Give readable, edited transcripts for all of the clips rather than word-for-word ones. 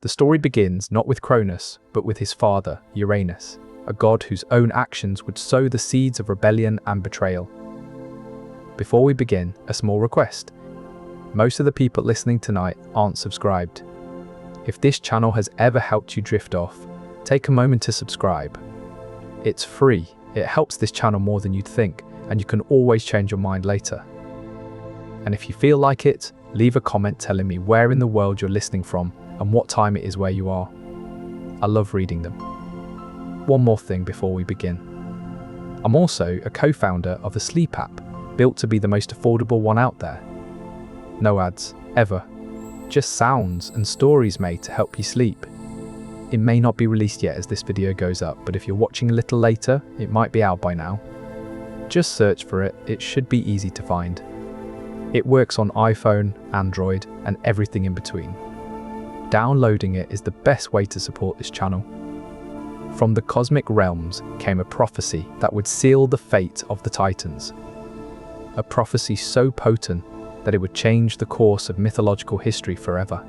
The story begins not with Cronus, but with his father, Uranus, a god whose own actions would sow the seeds of rebellion and betrayal. Before we begin, a small request. Most of the people listening tonight aren't subscribed. If this channel has ever helped you drift off, take a moment to subscribe. It's free, it helps this channel more than you'd think, and you can always change your mind later. And if you feel like it, leave a comment telling me where in the world you're listening from and what time it is where you are. I love reading them. One more thing before we begin. I'm also a co-founder of a sleep app built to be the most affordable one out there. No ads, ever. Just sounds and stories made to help you sleep. It may not be released yet as this video goes up, but if you're watching a little later, it might be out by now. Just search for it, it should be easy to find. It works on iPhone, Android, and everything in between. Downloading it is the best way to support this channel. From the cosmic realms came a prophecy that would seal the fate of the Titans. A prophecy so potent that it would change the course of mythological history forever.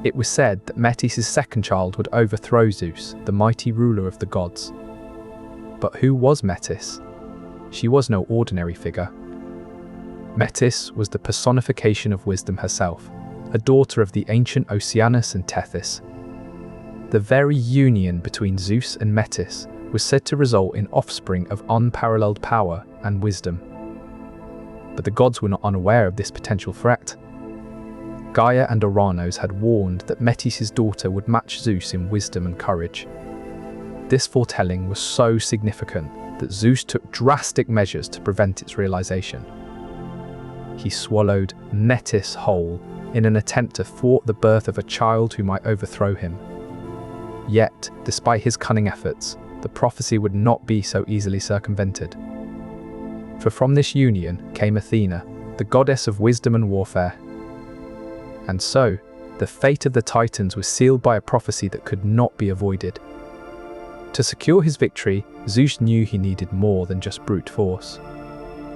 It was said that Metis' second child would overthrow Zeus, the mighty ruler of the gods. But who was Metis? She was no ordinary figure. Metis was the personification of wisdom herself, a daughter of the ancient Oceanus and Tethys. The very union between Zeus and Metis was said to result in offspring of unparalleled power and wisdom. But the gods were not unaware of this potential threat. Gaia and Uranus had warned that Metis' daughter would match Zeus in wisdom and courage. This foretelling was so significant that Zeus took drastic measures to prevent its realization. He swallowed Metis whole in an attempt to thwart the birth of a child who might overthrow him. Yet, despite his cunning efforts, the prophecy would not be so easily circumvented. For from this union came Athena, the goddess of wisdom and warfare. And so, the fate of the Titans was sealed by a prophecy that could not be avoided. To secure his victory, Zeus knew he needed more than just brute force.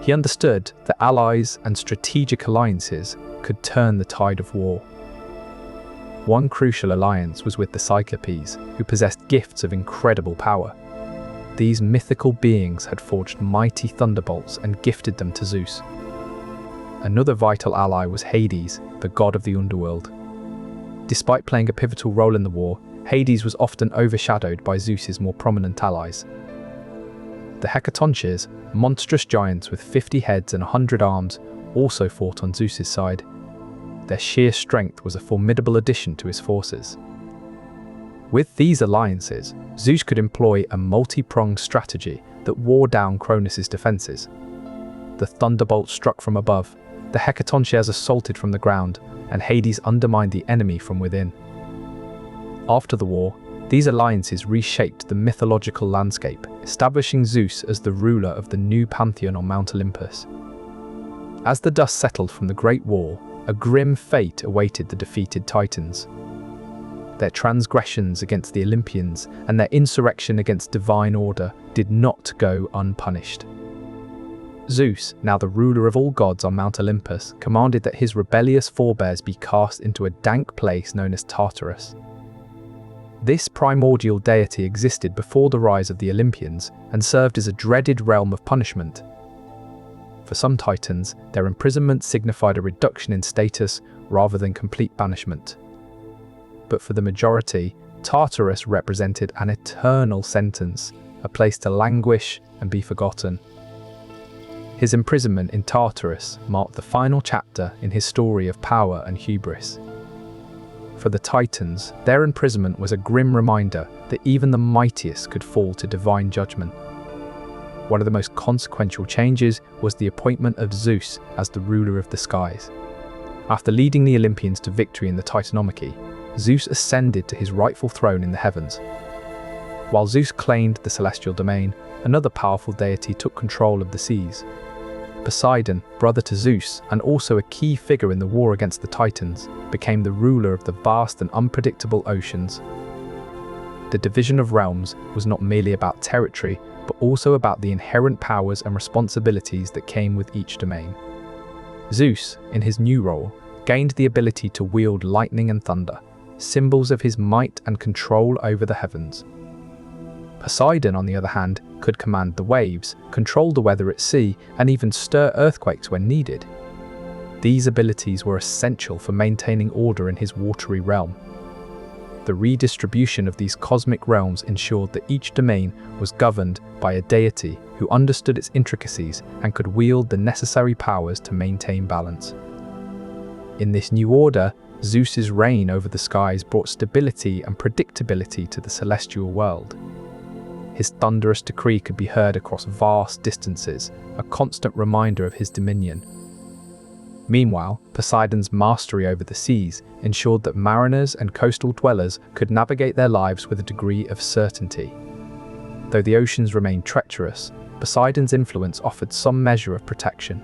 He understood that allies and strategic alliances could turn the tide of war. One crucial alliance was with the Cyclopes, who possessed gifts of incredible power. These mythical beings had forged mighty thunderbolts and gifted them to Zeus. Another vital ally was Hades, the god of the underworld. Despite playing a pivotal role in the war, Hades was often overshadowed by Zeus's more prominent allies. The Hecatoncheires, monstrous giants with 50 heads and 100 arms, also fought on Zeus's side. Their sheer strength was a formidable addition to his forces. With these alliances, Zeus could employ a multi-pronged strategy that wore down Cronus' defenses. The thunderbolt struck from above, the Hecatoncheires assaulted from the ground, and Hades undermined the enemy from within. After the war, these alliances reshaped the mythological landscape, establishing Zeus as the ruler of the new Pantheon on Mount Olympus. As the dust settled from the Great War, a grim fate awaited the defeated Titans. Their transgressions against the Olympians and their insurrection against divine order did not go unpunished. Zeus, now the ruler of all gods on Mount Olympus, commanded that his rebellious forebears be cast into a dank place known as Tartarus. This primordial deity existed before the rise of the Olympians and served as a dreaded realm of punishment. For some Titans, their imprisonment signified a reduction in status rather than complete banishment. But for the majority, Tartarus represented an eternal sentence, a place to languish and be forgotten. His imprisonment in Tartarus marked the final chapter in his story of power and hubris. For the Titans, their imprisonment was a grim reminder that even the mightiest could fall to divine judgment. One of the most consequential changes was the appointment of Zeus as the ruler of the skies. After leading the Olympians to victory in the Titanomachy, Zeus ascended to his rightful throne in the heavens. While Zeus claimed the celestial domain, another powerful deity took control of the seas. Poseidon, brother to Zeus and also a key figure in the war against the Titans, became the ruler of the vast and unpredictable oceans. The division of realms was not merely about territory, but also about the inherent powers and responsibilities that came with each domain. Zeus, in his new role, gained the ability to wield lightning and thunder, symbols of his might and control over the heavens. Poseidon, on the other hand, could command the waves, control the weather at sea, and even stir earthquakes when needed. These abilities were essential for maintaining order in his watery realm. The redistribution of these cosmic realms ensured that each domain was governed by a deity who understood its intricacies and could wield the necessary powers to maintain balance. In this new order, Zeus's reign over the skies brought stability and predictability to the celestial world. His thunderous decree could be heard across vast distances, a constant reminder of his dominion. Meanwhile, Poseidon's mastery over the seas ensured that mariners and coastal dwellers could navigate their lives with a degree of certainty. Though the oceans remained treacherous, Poseidon's influence offered some measure of protection.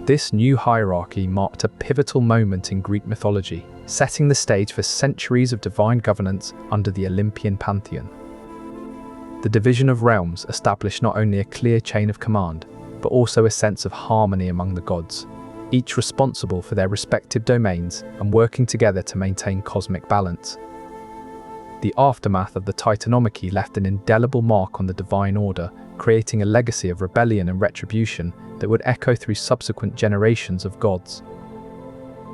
This new hierarchy marked a pivotal moment in Greek mythology, setting the stage for centuries of divine governance under the Olympian Pantheon. The division of realms established not only a clear chain of command, but also a sense of harmony among the gods, each responsible for their respective domains and working together to maintain cosmic balance. The aftermath of the Titanomachy left an indelible mark on the divine order, creating a legacy of rebellion and retribution that would echo through subsequent generations of gods.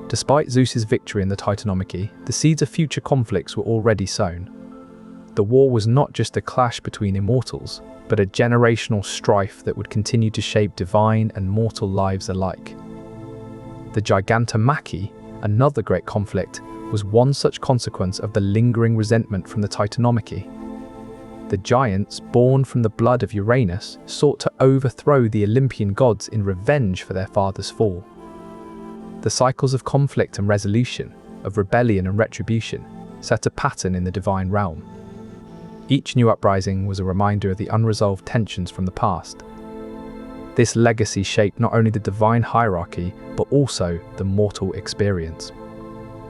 Despite Zeus's victory in the Titanomachy, the seeds of future conflicts were already sown. The war was not just a clash between immortals, but a generational strife that would continue to shape divine and mortal lives alike. The Titanomachy, another great conflict, was one such consequence of the lingering resentment from the Titanomachy. The giants, born from the blood of Uranus, sought to overthrow the Olympian gods in revenge for their father's fall. The cycles of conflict and resolution, of rebellion and retribution, set a pattern in the divine realm. Each new uprising was a reminder of the unresolved tensions from the past. This legacy shaped not only the divine hierarchy, but also the mortal experience.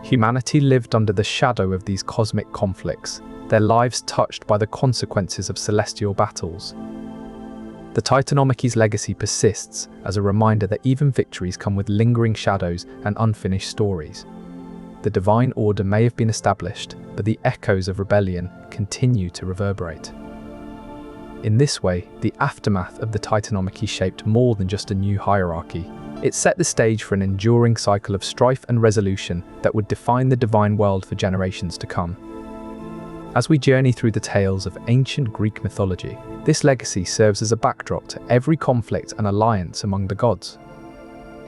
Humanity lived under the shadow of these cosmic conflicts, their lives touched by the consequences of celestial battles. The Titanomachy's legacy persists as a reminder that even victories come with lingering shadows and unfinished stories. The divine order may have been established, but the echoes of rebellion continue to reverberate. In this way, the aftermath of the Titanomachy shaped more than just a new hierarchy. It set the stage for an enduring cycle of strife and resolution that would define the divine world for generations to come. As we journey through the tales of ancient Greek mythology, this legacy serves as a backdrop to every conflict and alliance among the gods.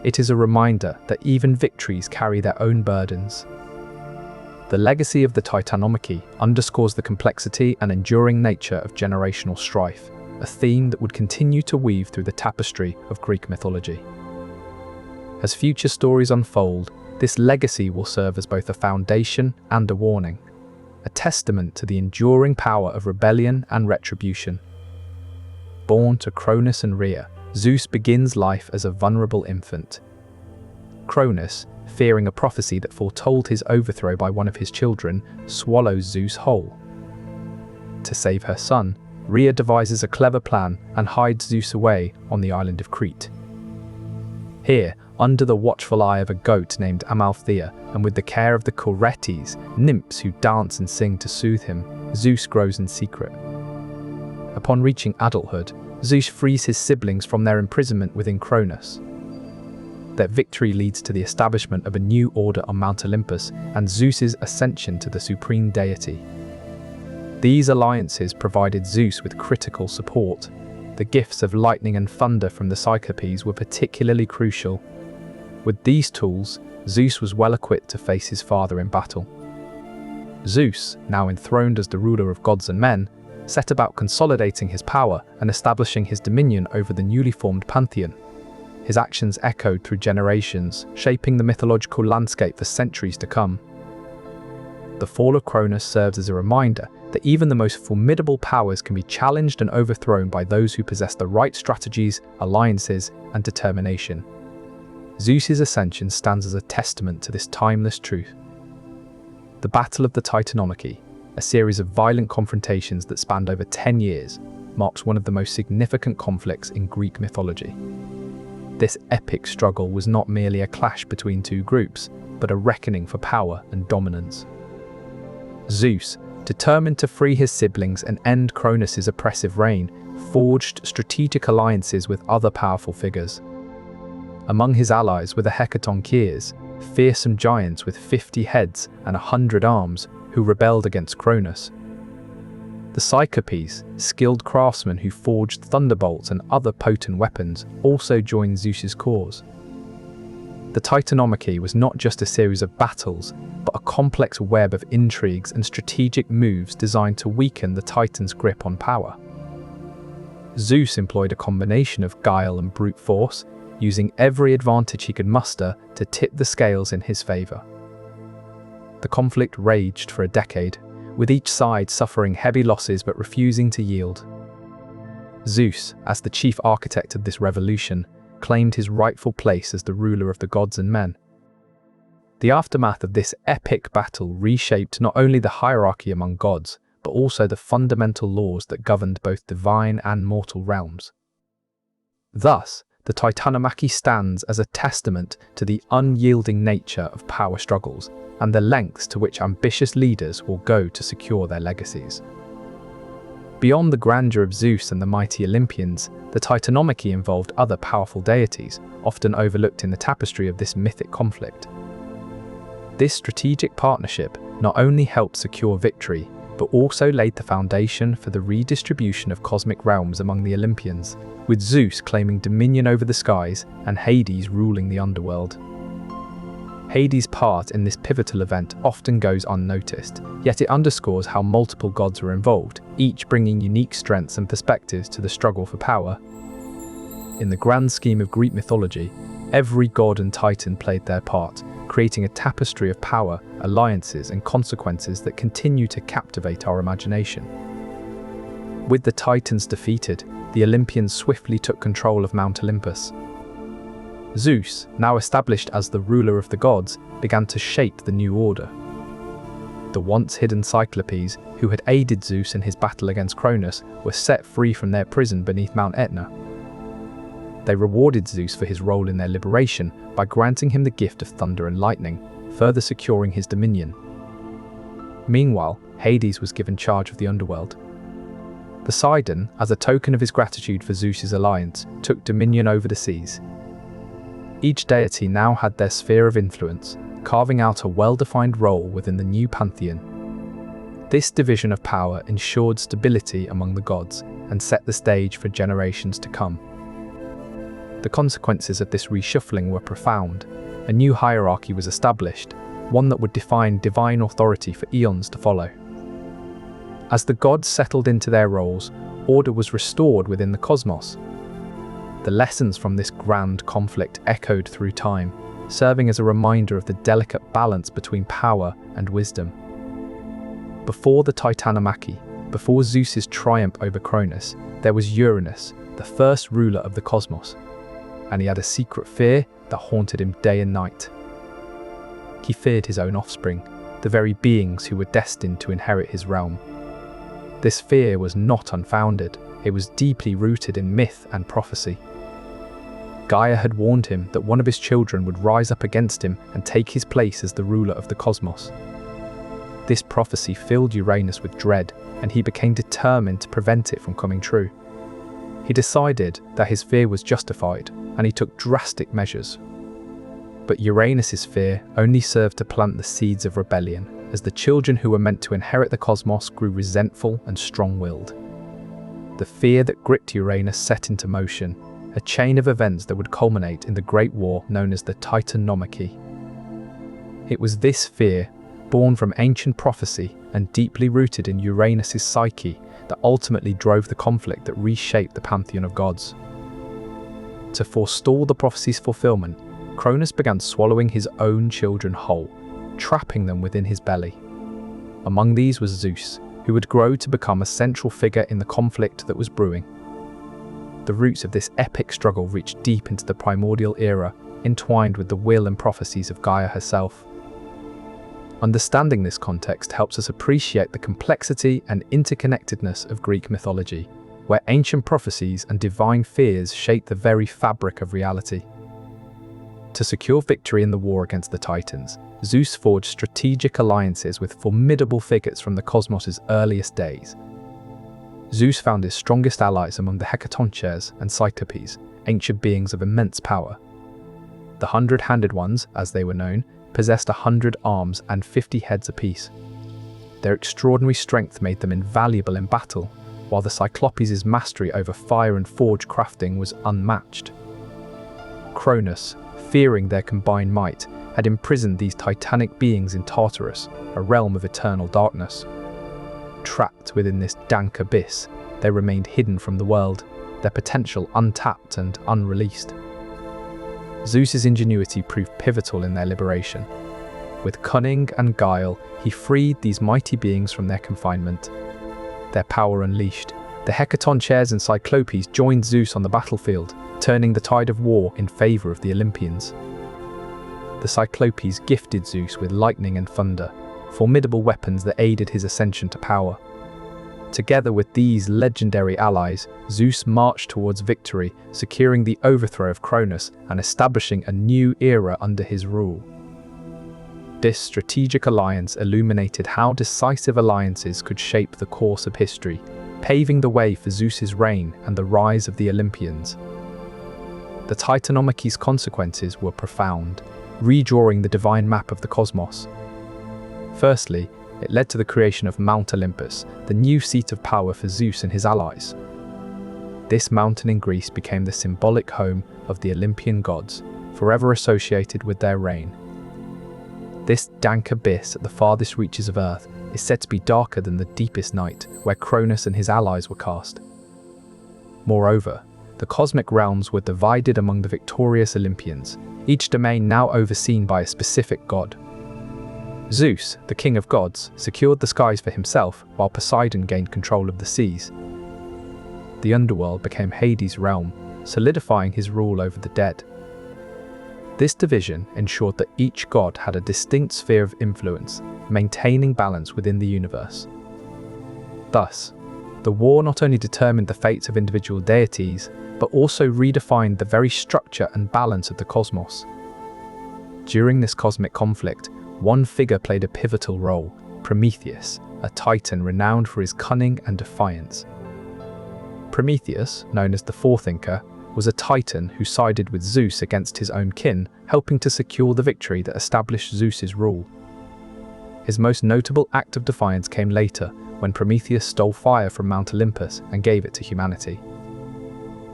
It is a reminder that even victories carry their own burdens. The legacy of the Titanomachy underscores the complexity and enduring nature of generational strife, a theme that would continue to weave through the tapestry of Greek mythology. As future stories unfold, this legacy will serve as both a foundation and a warning, a testament to the enduring power of rebellion and retribution. Born to Cronus and Rhea, Zeus begins life as a vulnerable infant. Cronus, fearing a prophecy that foretold his overthrow by one of his children, swallows Zeus whole. To save her son, Rhea devises a clever plan and hides Zeus away on the island of Crete. Here, under the watchful eye of a goat named Amalthea, and with the care of the Choretes, nymphs who dance and sing to soothe him, Zeus grows in secret. Upon reaching adulthood, Zeus frees his siblings from their imprisonment within Cronus. Their victory leads to the establishment of a new order on Mount Olympus and Zeus's ascension to the supreme deity. These alliances provided Zeus with critical support. The gifts of lightning and thunder from the Cyclopes were particularly crucial. With these tools, Zeus was well equipped to face his father in battle. Zeus, now enthroned as the ruler of gods and men, set about consolidating his power and establishing his dominion over the newly formed Pantheon. His actions echoed through generations, shaping the mythological landscape for centuries to come. The fall of Cronus serves as a reminder that even the most formidable powers can be challenged and overthrown by those who possess the right strategies, alliances, and determination. Zeus's ascension stands as a testament to this timeless truth. The Battle of the Titanomachy, a series of violent confrontations that spanned over 10 years, marks one of the most significant conflicts in Greek mythology. This epic struggle was not merely a clash between two groups, but a reckoning for power and dominance. Zeus, determined to free his siblings and end Cronus's oppressive reign, forged strategic alliances with other powerful figures. Among his allies were the Hecatoncheires, fearsome giants with 50 heads and 100 arms who rebelled against Cronus. The Cyclopes, skilled craftsmen who forged thunderbolts and other potent weapons, also joined Zeus's cause. The Titanomachy was not just a series of battles, but a complex web of intrigues and strategic moves designed to weaken the Titan's grip on power. Zeus employed a combination of guile and brute force, using every advantage he could muster to tip the scales in his favor. The conflict raged for a decade, with each side suffering heavy losses but refusing to yield. Zeus, as the chief architect of this revolution, claimed his rightful place as the ruler of the gods and men. The aftermath of this epic battle reshaped not only the hierarchy among gods, but also the fundamental laws that governed both divine and mortal realms. Thus, the Titanomachy stands as a testament to the unyielding nature of power struggles and the lengths to which ambitious leaders will go to secure their legacies. Beyond the grandeur of Zeus and the mighty Olympians, the Titanomachy involved other powerful deities, often overlooked in the tapestry of this mythic conflict. This strategic partnership not only helped secure victory, but also laid the foundation for the redistribution of cosmic realms among the Olympians, with Zeus claiming dominion over the skies and Hades ruling the underworld. Hades' part in this pivotal event often goes unnoticed, yet it underscores how multiple gods were involved, each bringing unique strengths and perspectives to the struggle for power. In the grand scheme of Greek mythology, every god and titan played their part, creating a tapestry of power, alliances, and consequences that continue to captivate our imagination. With the Titans defeated, the Olympians swiftly took control of Mount Olympus. Zeus, now established as the ruler of the gods, began to shape the new order. The once hidden Cyclopes, who had aided Zeus in his battle against Cronus, were set free from their prison beneath Mount Etna. They rewarded Zeus for his role in their liberation by granting him the gift of thunder and lightning, further securing his dominion. Meanwhile, Hades was given charge of the underworld. Poseidon, as a token of his gratitude for Zeus's alliance, took dominion over the seas. Each deity now had their sphere of influence, carving out a well-defined role within the new Pantheon. This division of power ensured stability among the gods and set the stage for generations to come. The consequences of this reshuffling were profound. A new hierarchy was established, one that would define divine authority for eons to follow. As the gods settled into their roles, order was restored within the cosmos. The lessons from this grand conflict echoed through time, serving as a reminder of the delicate balance between power and wisdom. Before the Titanomachy, before Zeus's triumph over Cronus, there was Uranus, the first ruler of the cosmos, and he had a secret fear that haunted him day and night. He feared his own offspring, the very beings who were destined to inherit his realm. This fear was not unfounded, it was deeply rooted in myth and prophecy. Gaia had warned him that one of his children would rise up against him and take his place as the ruler of the cosmos. This prophecy filled Uranus with dread, and he became determined to prevent it from coming true. He decided that his fear was justified, and he took drastic measures. But Uranus's fear only served to plant the seeds of rebellion, as the children who were meant to inherit the cosmos grew resentful and strong-willed. The fear that gripped Uranus set into motion a chain of events that would culminate in the Great War known as the Titanomachy. It was this fear, born from ancient prophecy and deeply rooted in Uranus's psyche, that ultimately drove the conflict that reshaped the pantheon of gods. To forestall the prophecy's fulfillment, Cronus began swallowing his own children whole, trapping them within his belly. Among these was Zeus, who would grow to become a central figure in the conflict that was brewing. The roots of this epic struggle reached deep into the primordial era, entwined with the will and prophecies of Gaia herself. Understanding this context helps us appreciate the complexity and interconnectedness of Greek mythology, where ancient prophecies and divine fears shape the very fabric of reality. To secure victory in the war against the Titans, Zeus forged strategic alliances with formidable figures from the cosmos' earliest days. Zeus found his strongest allies among the Hecatoncheires and Cyclopes, ancient beings of immense power. The 100-handed ones, as they were known, possessed 100 arms and 50 heads apiece. Their extraordinary strength made them invaluable in battle, while the Cyclopes' mastery over fire and forge crafting was unmatched. Cronus, fearing their combined might, had imprisoned these titanic beings in Tartarus, a realm of eternal darkness. Trapped within this dank abyss, they remained hidden from the world, their potential untapped and unreleased. Zeus's ingenuity proved pivotal in their liberation. With cunning and guile, he freed these mighty beings from their confinement. Their power unleashed, the Hecatoncheires and Cyclopes joined Zeus on the battlefield, turning the tide of war in favor of the Olympians. The Cyclopes gifted Zeus with lightning and thunder, formidable weapons that aided his ascension to power. Together with these legendary allies, Zeus marched towards victory, securing the overthrow of Cronus and establishing a new era under his rule. This strategic alliance illuminated how decisive alliances could shape the course of history, paving the way for Zeus's reign and the rise of the Olympians. The Titanomachy's consequences were profound, redrawing the divine map of the cosmos. Firstly, it led to the creation of Mount Olympus, the new seat of power for Zeus and his allies. This mountain in Greece became the symbolic home of the Olympian gods, forever associated with their reign. This dank abyss at the farthest reaches of Earth is said to be darker than the deepest night, where Cronus and his allies were cast. Moreover, the cosmic realms were divided among the victorious Olympians, each domain now overseen by a specific god. Zeus, the king of gods, secured the skies for himself, while Poseidon gained control of the seas. The underworld became Hades' realm, solidifying his rule over the dead. This division ensured that each god had a distinct sphere of influence, maintaining balance within the universe. Thus, the war not only determined the fates of individual deities, but also redefined the very structure and balance of the cosmos. During this cosmic conflict, one figure played a pivotal role: Prometheus, a titan renowned for his cunning and defiance. Prometheus, known as the Forethinker, was a titan who sided with Zeus against his own kin, helping to secure the victory that established Zeus's rule. His most notable act of defiance came later, when Prometheus stole fire from Mount Olympus and gave it to humanity.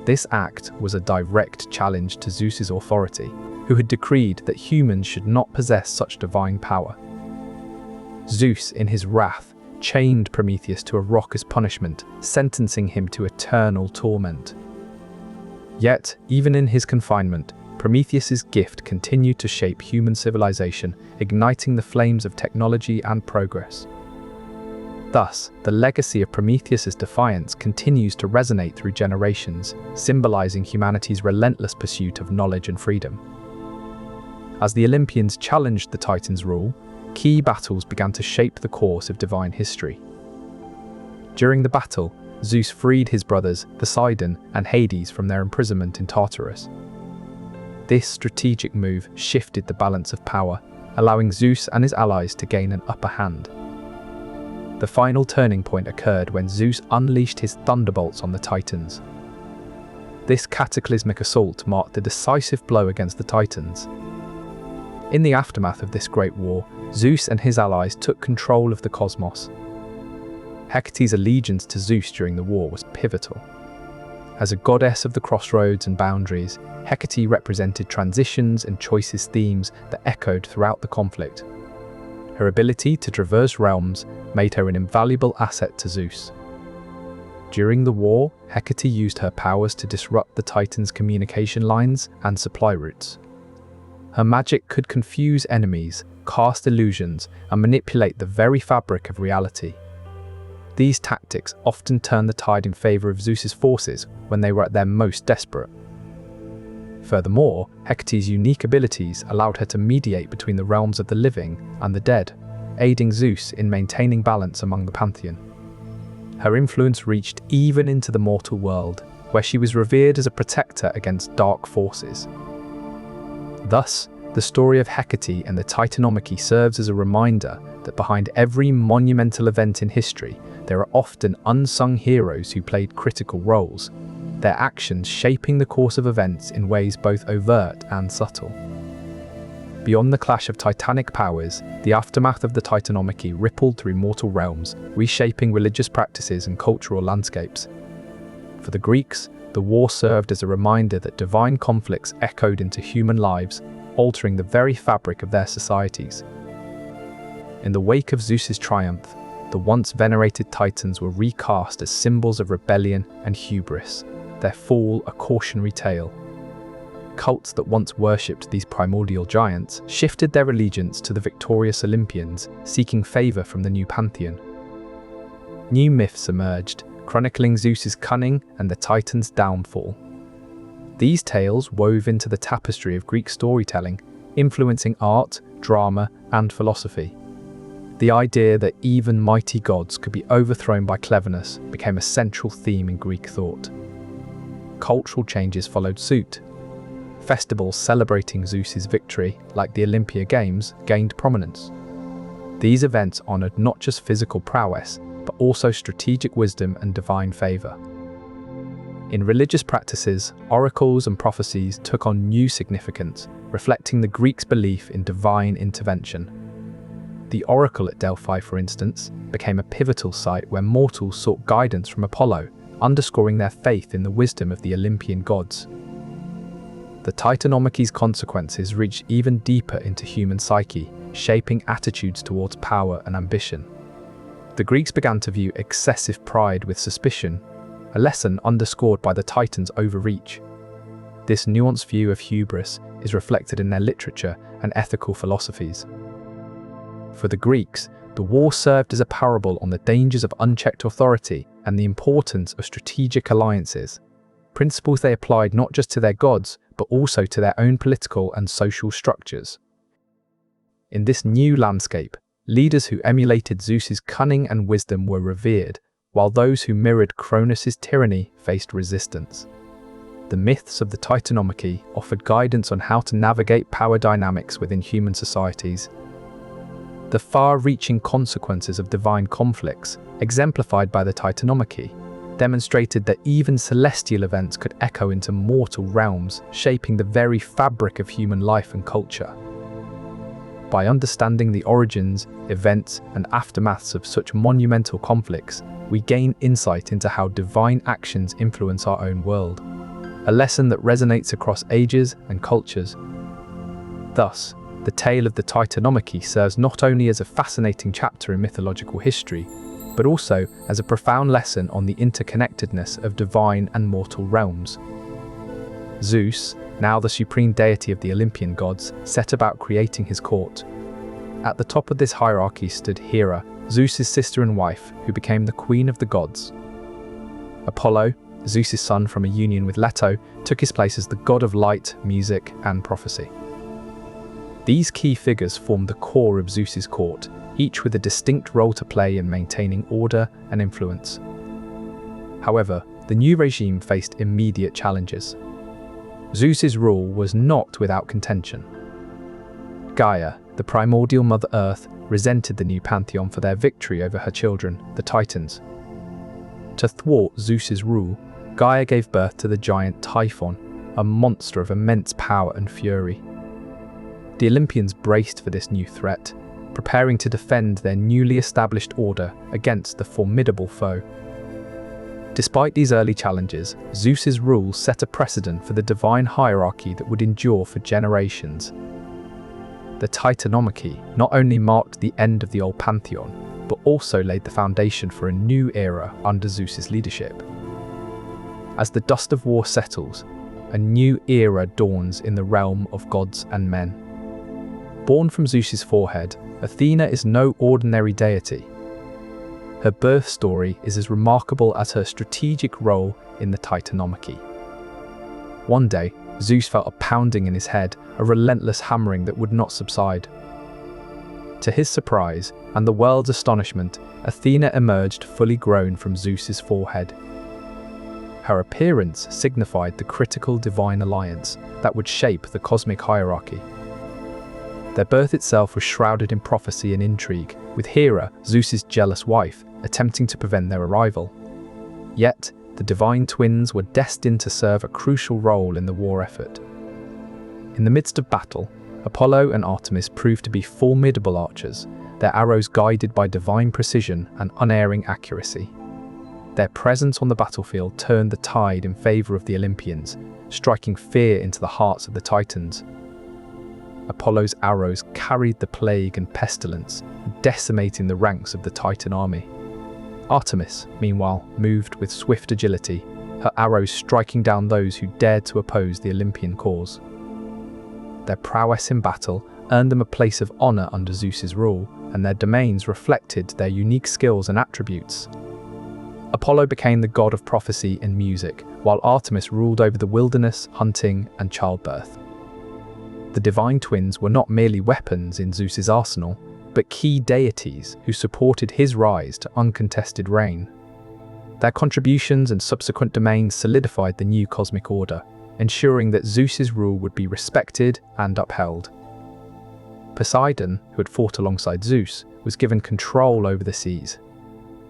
This act was a direct challenge to Zeus's authority, who had decreed that humans should not possess such divine power. Zeus, in his wrath, chained Prometheus to a rock as punishment, sentencing him to eternal torment. Yet, even in his confinement, Prometheus's gift continued to shape human civilization, igniting the flames of technology and progress. Thus, the legacy of Prometheus's defiance continues to resonate through generations, symbolizing humanity's relentless pursuit of knowledge and freedom. As the Olympians challenged the Titans' rule, key battles began to shape the course of divine history. During the battle, Zeus freed his brothers Poseidon and Hades from their imprisonment in Tartarus. This strategic move shifted the balance of power, allowing Zeus and his allies to gain an upper hand. The final turning point occurred when Zeus unleashed his thunderbolts on the Titans. This cataclysmic assault marked the decisive blow against the Titans. In the aftermath of this great war, Zeus and his allies took control of the cosmos. Hecate's allegiance to Zeus during the war was pivotal. As a goddess of the crossroads and boundaries, Hecate represented transitions and choices themes that echoed throughout the conflict. Her ability to traverse realms made her an invaluable asset to Zeus. During the war, Hecate used her powers to disrupt the Titans' communication lines and supply routes. Her magic could confuse enemies, cast illusions, and manipulate the very fabric of reality. These tactics often turned the tide in favor of Zeus's forces when they were at their most desperate. Furthermore, Hecate's unique abilities allowed her to mediate between the realms of the living and the dead, aiding Zeus in maintaining balance among the Pantheon. Her influence reached even into the mortal world, where she was revered as a protector against dark forces. Thus, the story of Hecate and the Titanomachy serves as a reminder that behind every monumental event in history, there are often unsung heroes who played critical roles, their actions shaping the course of events in ways both overt and subtle. Beyond the clash of titanic powers, the aftermath of the Titanomachy rippled through mortal realms, reshaping religious practices and cultural landscapes. For the Greeks, the war served as a reminder that divine conflicts echoed into human lives, altering the very fabric of their societies. In the wake of Zeus's triumph, the once venerated Titans were recast as symbols of rebellion and hubris, their fall a cautionary tale. Cults that once worshipped these primordial giants shifted their allegiance to the victorious Olympians, seeking favour from the new Pantheon. New myths emerged, chronicling Zeus's cunning and the Titans' downfall. These tales wove into the tapestry of Greek storytelling, influencing art, drama, and philosophy. The idea that even mighty gods could be overthrown by cleverness became a central theme in Greek thought. Cultural changes followed suit. Festivals celebrating Zeus's victory, like the Olympia Games, gained prominence. These events honoured not just physical prowess, but also strategic wisdom and divine favour. In religious practices, oracles and prophecies took on new significance, reflecting the Greeks' belief in divine intervention. The oracle at Delphi, for instance, became a pivotal site where mortals sought guidance from Apollo, underscoring their faith in the wisdom of the Olympian gods. The Titanomachy's consequences reached even deeper into human psyche, shaping attitudes towards power and ambition. The Greeks began to view excessive pride with suspicion, a lesson underscored by the Titans' overreach. This nuanced view of hubris is reflected in their literature and ethical philosophies. For the Greeks, the war served as a parable on the dangers of unchecked authority and the importance of strategic alliances, principles they applied not just to their gods, but also to their own political and social structures. In this new landscape, leaders who emulated Zeus's cunning and wisdom were revered, while those who mirrored Cronus's tyranny faced resistance. The myths of the Titanomachy offered guidance on how to navigate power dynamics within human societies. The far-reaching consequences of divine conflicts, exemplified by the Titanomachy, demonstrated that even celestial events could echo into mortal realms, shaping the very fabric of human life and culture. By understanding the origins, events, and aftermaths of such monumental conflicts, we gain insight into how divine actions influence our own world, a lesson that resonates across ages and cultures. Thus, the tale of the Titanomachy serves not only as a fascinating chapter in mythological history, but also as a profound lesson on the interconnectedness of divine and mortal realms. Zeus, now the supreme deity of the Olympian gods, set about creating his court. At the top of this hierarchy stood Hera, Zeus's sister and wife, who became the queen of the gods. Apollo, Zeus's son from a union with Leto, took his place as the god of light, music, and prophecy. These key figures formed the core of Zeus's court, each with a distinct role to play in maintaining order and influence. However, the new regime faced immediate challenges. Zeus's rule was not without contention. Gaia, the primordial Mother Earth, resented the new Pantheon for their victory over her children, the Titans. To thwart Zeus's rule, Gaia gave birth to the giant Typhon, a monster of immense power and fury. The Olympians braced for this new threat, preparing to defend their newly established order against the formidable foe. Despite these early challenges, Zeus's rule set a precedent for the divine hierarchy that would endure for generations. The Titanomachy not only marked the end of the old Pantheon, but also laid the foundation for a new era under Zeus's leadership. As the dust of war settles, a new era dawns in the realm of gods and men. Born from Zeus's forehead, Athena is no ordinary deity. Her birth story is as remarkable as her strategic role in the Titanomachy. One day, Zeus felt a pounding in his head, a relentless hammering that would not subside. To his surprise, and the world's astonishment, Athena emerged fully grown from Zeus's forehead. Her appearance signified the critical divine alliance that would shape the cosmic hierarchy. Their birth itself was shrouded in prophecy and intrigue, with Hera, Zeus's jealous wife, attempting to prevent their arrival. Yet, the divine twins were destined to serve a crucial role in the war effort. In the midst of battle, Apollo and Artemis proved to be formidable archers, their arrows guided by divine precision and unerring accuracy. Their presence on the battlefield turned the tide in favor of the Olympians, striking fear into the hearts of the Titans. Apollo's arrows carried the plague and pestilence, decimating the ranks of the Titan army. Artemis, meanwhile, moved with swift agility, her arrows striking down those who dared to oppose the Olympian cause. Their prowess in battle earned them a place of honor under Zeus's rule, and their domains reflected their unique skills and attributes. Apollo became the god of prophecy and music, while Artemis ruled over the wilderness, hunting, and childbirth. The divine twins were not merely weapons in Zeus's arsenal, but key deities who supported his rise to uncontested reign. Their contributions and subsequent domains solidified the new cosmic order, ensuring that Zeus's rule would be respected and upheld. Poseidon, who had fought alongside Zeus, was given control over the seas.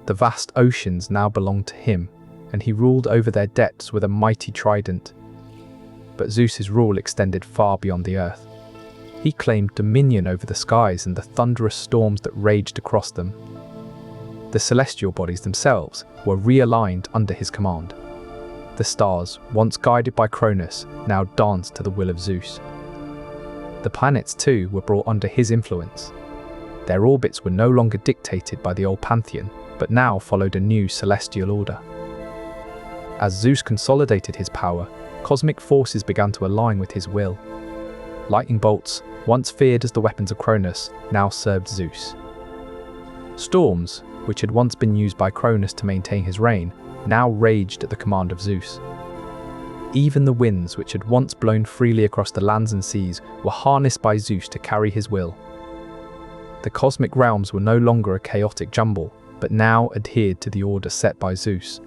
The vast oceans now belonged to him, and he ruled over their depths with a mighty trident. But Zeus's rule extended far beyond the earth. He claimed dominion over the skies and the thunderous storms that raged across them. The celestial bodies themselves were realigned under his command. The stars, once guided by Cronus, now danced to the will of Zeus. The planets, too, were brought under his influence. Their orbits were no longer dictated by the old Pantheon, but now followed a new celestial order. As Zeus consolidated his power, cosmic forces began to align with his will. Lightning bolts, once feared as the weapons of Cronus, now served Zeus. Storms, which had once been used by Cronus to maintain his reign, now raged at the command of Zeus. Even the winds, which had once blown freely across the lands and seas, were harnessed by Zeus to carry his will. The cosmic realms were no longer a chaotic jumble, but now adhered to the order set by Zeus.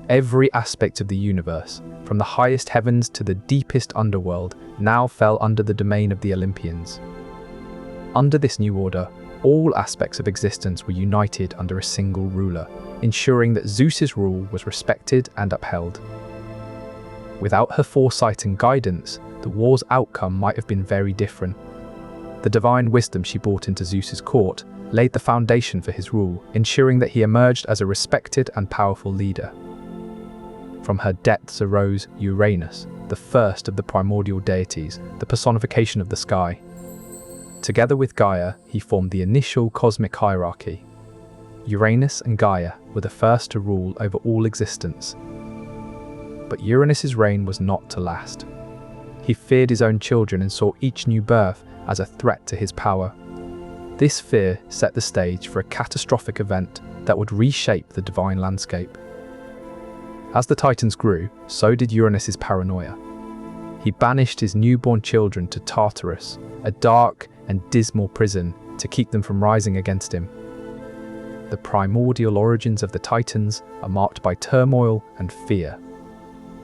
Every aspect of the universe, from the highest heavens to the deepest underworld, now fell under the domain of the Olympians. Under this new order, all aspects of existence were united under a single ruler, ensuring that Zeus's rule was respected and upheld. Without her foresight and guidance, the war's outcome might have been very different. The divine wisdom she brought into Zeus's court laid the foundation for his rule, ensuring that he emerged as a respected and powerful leader. From her depths arose Uranus, the first of the primordial deities, the personification of the sky. Together with Gaia, he formed the initial cosmic hierarchy. Uranus and Gaia were the first to rule over all existence. But Uranus's reign was not to last. He feared his own children and saw each new birth as a threat to his power. This fear set the stage for a catastrophic event that would reshape the divine landscape. As the Titans grew, so did Uranus's paranoia. He banished his newborn children to Tartarus, a dark and dismal prison, to keep them from rising against him. The primordial origins of the Titans are marked by turmoil and fear.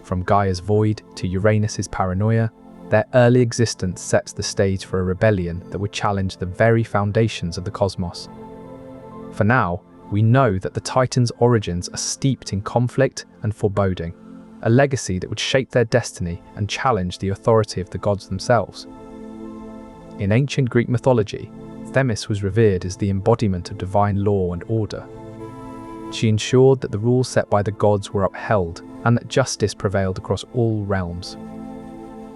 From Gaia's void to Uranus's paranoia, their early existence sets the stage for a rebellion that would challenge the very foundations of the cosmos. For now, we know that the Titans' origins are steeped in conflict and foreboding, a legacy that would shape their destiny and challenge the authority of the gods themselves. In ancient Greek mythology, Themis was revered as the embodiment of divine law and order. She ensured that the rules set by the gods were upheld and that justice prevailed across all realms.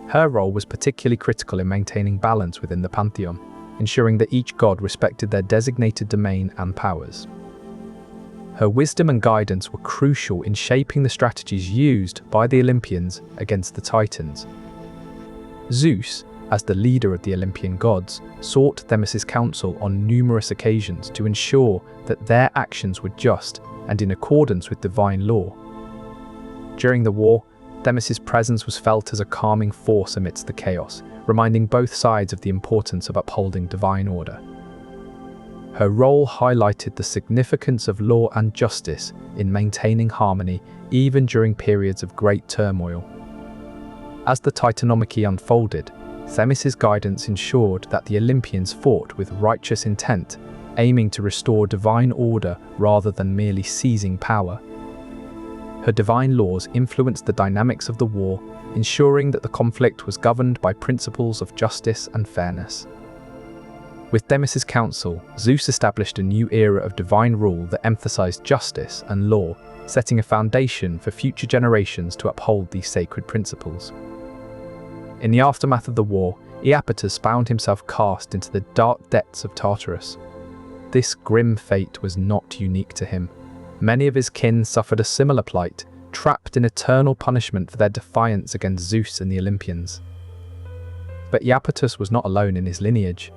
Her role was particularly critical in maintaining balance within the Pantheon, ensuring that each god respected their designated domain and powers. Her wisdom and guidance were crucial in shaping the strategies used by the Olympians against the Titans. Zeus, as the leader of the Olympian gods, sought Themis's counsel on numerous occasions to ensure that their actions were just and in accordance with divine law. During the war, Themis's presence was felt as a calming force amidst the chaos, reminding both sides of the importance of upholding divine order. Her role highlighted the significance of law and justice in maintaining harmony even during periods of great turmoil. As the Titanomachy unfolded, Themis's guidance ensured that the Olympians fought with righteous intent, aiming to restore divine order rather than merely seizing power. Her divine laws influenced the dynamics of the war, ensuring that the conflict was governed by principles of justice and fairness. With Themis's counsel, Zeus established a new era of divine rule that emphasized justice and law, setting a foundation for future generations to uphold these sacred principles. In the aftermath of the war, Iapetus found himself cast into the dark depths of Tartarus. This grim fate was not unique to him. Many of his kin suffered a similar plight, trapped in eternal punishment for their defiance against Zeus and the Olympians. But Iapetus was not alone in his lineage.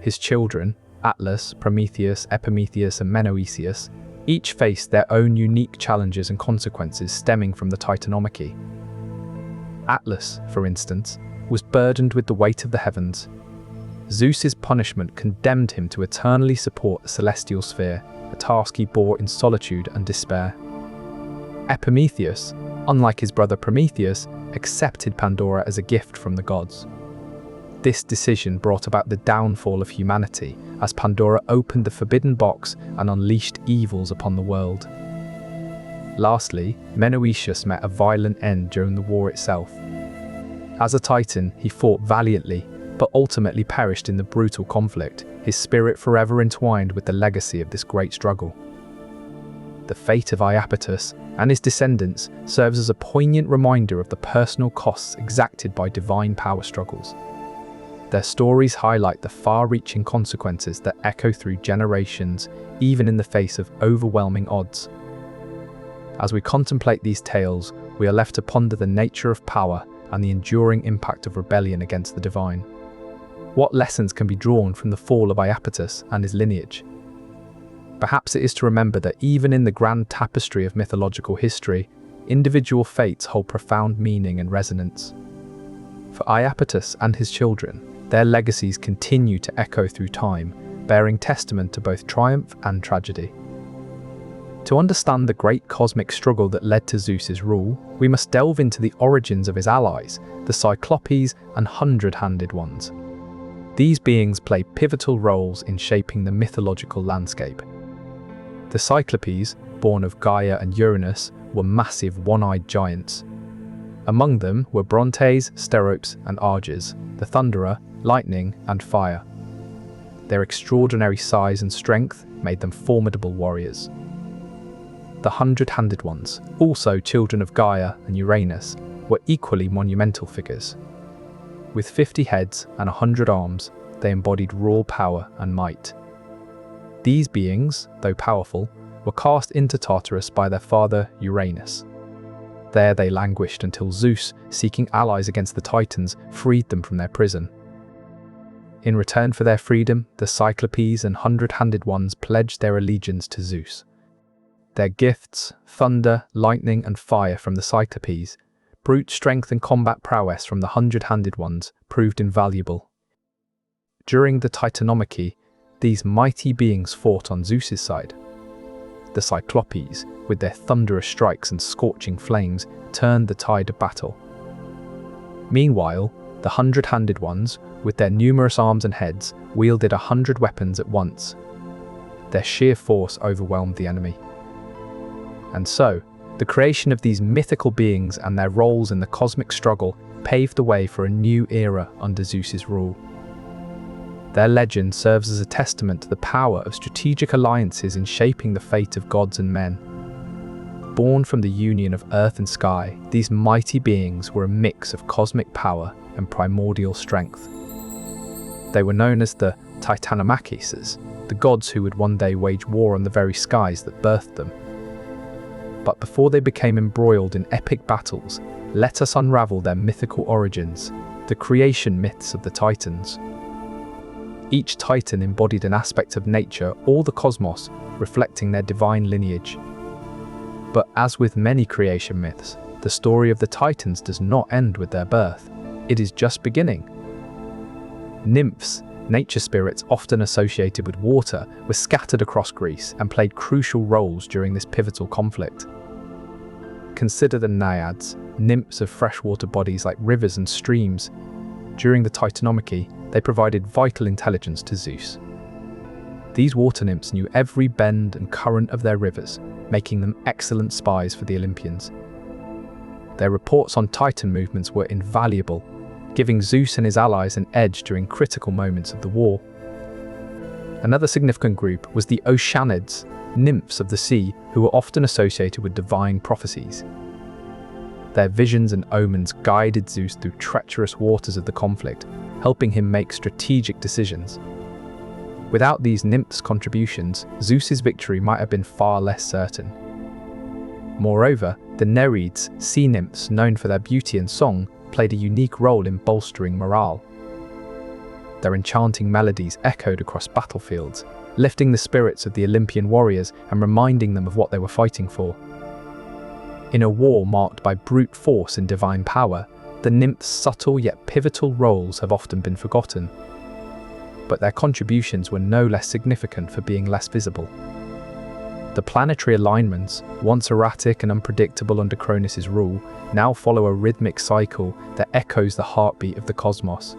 His children, Atlas, Prometheus, Epimetheus, and Menoetius, each faced their own unique challenges and consequences stemming from the Titanomachy. Atlas, for instance, was burdened with the weight of the heavens. Zeus's punishment condemned him to eternally support the celestial sphere, a task he bore in solitude and despair. Epimetheus, unlike his brother Prometheus, accepted Pandora as a gift from the gods. This decision brought about the downfall of humanity as Pandora opened the forbidden box and unleashed evils upon the world. Lastly, Menoetius met a violent end during the war itself. As a Titan, he fought valiantly, but ultimately perished in the brutal conflict, his spirit forever entwined with the legacy of this great struggle. The fate of Iapetus and his descendants serves as a poignant reminder of the personal costs exacted by divine power struggles. Their stories highlight the far-reaching consequences that echo through generations, even in the face of overwhelming odds. As we contemplate these tales, we are left to ponder the nature of power and the enduring impact of rebellion against the divine. What lessons can be drawn from the fall of Iapetus and his lineage? Perhaps it is to remember that even in the grand tapestry of mythological history, individual fates hold profound meaning and resonance. For Iapetus and his children, their legacies continue to echo through time, bearing testament to both triumph and tragedy. To understand the great cosmic struggle that led to Zeus's rule, we must delve into the origins of his allies, the Cyclopes and Hundred-Handed Ones. These beings play pivotal roles in shaping the mythological landscape. The Cyclopes, born of Gaia and Uranus, were massive one-eyed giants. Among them were Brontes, Steropes, and Arges, the Thunderer, Lightning, and Fire. Their extraordinary size and strength made them formidable warriors. The Hundred-Handed Ones, also children of Gaia and Uranus, were equally monumental figures. With 50 heads and 100 arms, they embodied raw power and might. These beings, though powerful, were cast into Tartarus by their father Uranus. There they languished until Zeus, seeking allies against the Titans, freed them from their prison. In return for their freedom, the Cyclopes and Hundred-Handed Ones pledged their allegiance to Zeus. Their gifts, thunder, lightning, and fire from the Cyclopes, brute strength and combat prowess from the Hundred-Handed Ones, proved invaluable. During the Titanomachy, these mighty beings fought on Zeus's side. The Cyclopes, with their thunderous strikes and scorching flames, turned the tide of battle. Meanwhile, the Hundred-Handed Ones, with their numerous arms and heads, wielded 100 weapons at once. Their sheer force overwhelmed the enemy. And so, the creation of these mythical beings and their roles in the cosmic struggle paved the way for a new era under Zeus's rule. Their legend serves as a testament to the power of strategic alliances in shaping the fate of gods and men. Born from the union of earth and sky, these mighty beings were a mix of cosmic power and primordial strength. They were known as the Titanomachys, the gods who would one day wage war on the very skies that birthed them. But before they became embroiled in epic battles, let us unravel their mythical origins, the creation myths of the Titans. Each Titan embodied an aspect of nature or the cosmos, reflecting their divine lineage. But as with many creation myths, the story of the Titans does not end with their birth. It is just beginning. Nymphs, nature spirits often associated with water were scattered across Greece and played crucial roles during this pivotal conflict. Consider the naiads, nymphs of freshwater bodies like rivers and streams. During the Titanomachy, they provided vital intelligence to Zeus. These water nymphs knew every bend and current of their rivers, making them excellent spies for the Olympians. Their reports on Titan movements were invaluable, giving Zeus and his allies an edge during critical moments of the war. Another significant group was the Oceanids, nymphs of the sea who were often associated with divine prophecies. Their visions and omens guided Zeus through treacherous waters of the conflict, helping him make strategic decisions. Without these nymphs' contributions, Zeus's victory might have been far less certain. Moreover, the Nereids, sea nymphs known for their beauty and song, played a unique role in bolstering morale. Their enchanting melodies echoed across battlefields, lifting the spirits of the Olympian warriors and reminding them of what they were fighting for. In a war marked by brute force and divine power, the nymphs' subtle yet pivotal roles have often been forgotten. But their contributions were no less significant for being less visible. The planetary alignments, once erratic and unpredictable under Cronus's rule, now follow a rhythmic cycle that echoes the heartbeat of the cosmos.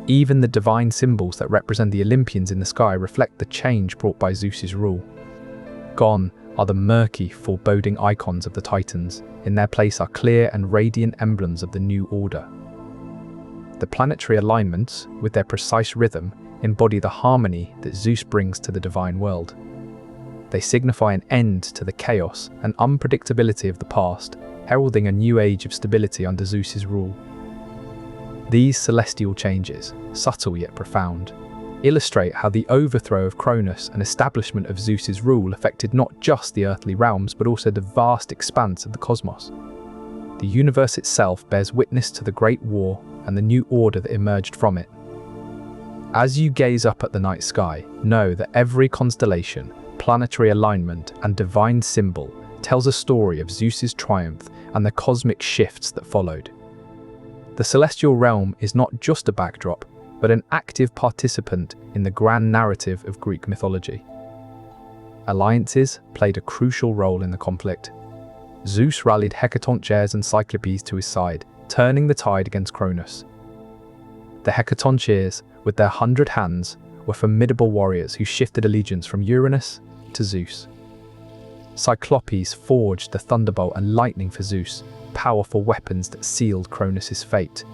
Even the divine symbols that represent the Olympians in the sky reflect the change brought by Zeus's rule. Gone are the murky, foreboding icons of the Titans. In their place are clear and radiant emblems of the new order. The planetary alignments, with their precise rhythm, embody the harmony that Zeus brings to the divine world. They signify an end to the chaos and unpredictability of the past, heralding a new age of stability under Zeus's rule. These celestial changes, subtle yet profound, illustrate how the overthrow of Cronus and establishment of Zeus's rule affected not just the earthly realms but also the vast expanse of the cosmos. The universe itself bears witness to the Great War and the new order that emerged from it. As you gaze up at the night sky, know that every constellation, planetary alignment, and divine symbol tells a story of Zeus's triumph and the cosmic shifts that followed. The celestial realm is not just a backdrop, but an active participant in the grand narrative of Greek mythology. Alliances played a crucial role in the conflict. Zeus rallied Hecatoncheires and Cyclopes to his side, turning the tide against Cronus. The Hecatoncheires, with their 100 hands, were formidable warriors who shifted allegiance from Uranus to Zeus. Cyclopes forged the thunderbolt and lightning for Zeus, powerful weapons that sealed Cronus's fate.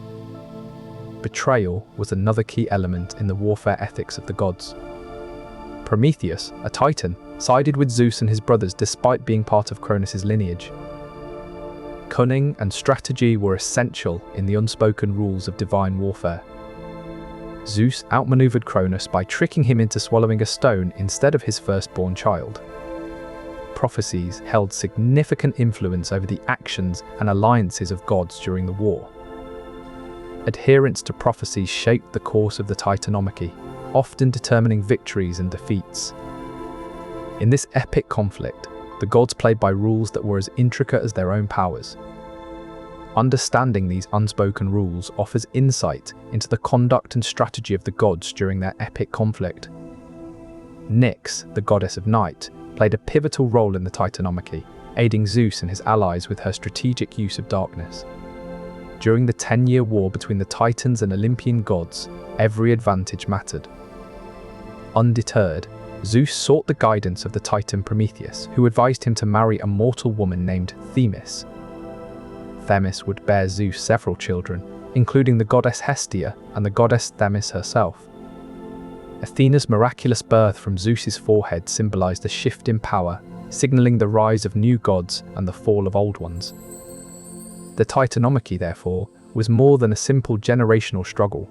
Betrayal was another key element in the warfare ethics of the gods. Prometheus, a Titan, sided with Zeus and his brothers despite being part of Cronus's lineage. Cunning and strategy were essential in the unspoken rules of divine warfare. Zeus outmaneuvered Cronus by tricking him into swallowing a stone instead of his firstborn child. Prophecies held significant influence over the actions and alliances of gods during the war. Adherence to prophecies shaped the course of the Titanomachy, often determining victories and defeats. In this epic conflict, the gods played by rules that were as intricate as their own powers. Understanding these unspoken rules offers insight into the conduct and strategy of the gods during their epic conflict. Nyx, the goddess of night, played a pivotal role in the Titanomachy, aiding Zeus and his allies with her strategic use of darkness. During the 10-year war between the Titans and Olympian gods, every advantage mattered. Undeterred, Zeus sought the guidance of the Titan Prometheus, who advised him to marry a mortal woman named Themis. Themis would bear Zeus several children, including the goddess Hestia and the goddess Themis herself. Athena's miraculous birth from Zeus's forehead symbolized a shift in power, signaling the rise of new gods and the fall of old ones. The Titanomachy, therefore, was more than a simple generational struggle.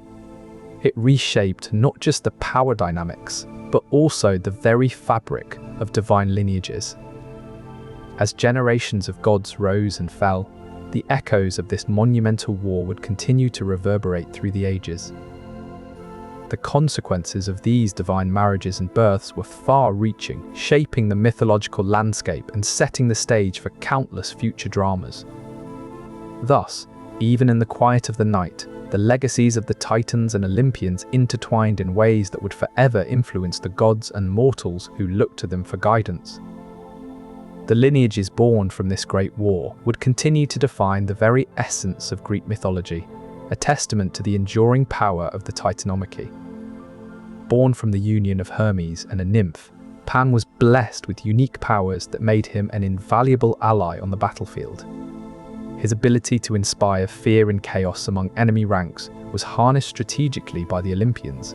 It reshaped not just the power dynamics, but also the very fabric of divine lineages. As generations of gods rose and fell, the echoes of this monumental war would continue to reverberate through the ages. The consequences of these divine marriages and births were far-reaching, shaping the mythological landscape and setting the stage for countless future dramas. Thus, Even in the quiet of the night, the legacies of the Titans and Olympians intertwined in ways that would forever influence the gods and mortals who looked to them for guidance. The lineages born from this great war would continue to define the very essence of Greek mythology, a testament to the enduring power of the Titanomachy. Born from the union of Hermes and a nymph, Pan was blessed with unique powers that made him an invaluable ally on the battlefield. His ability to inspire fear and chaos among enemy ranks was harnessed strategically by the Olympians.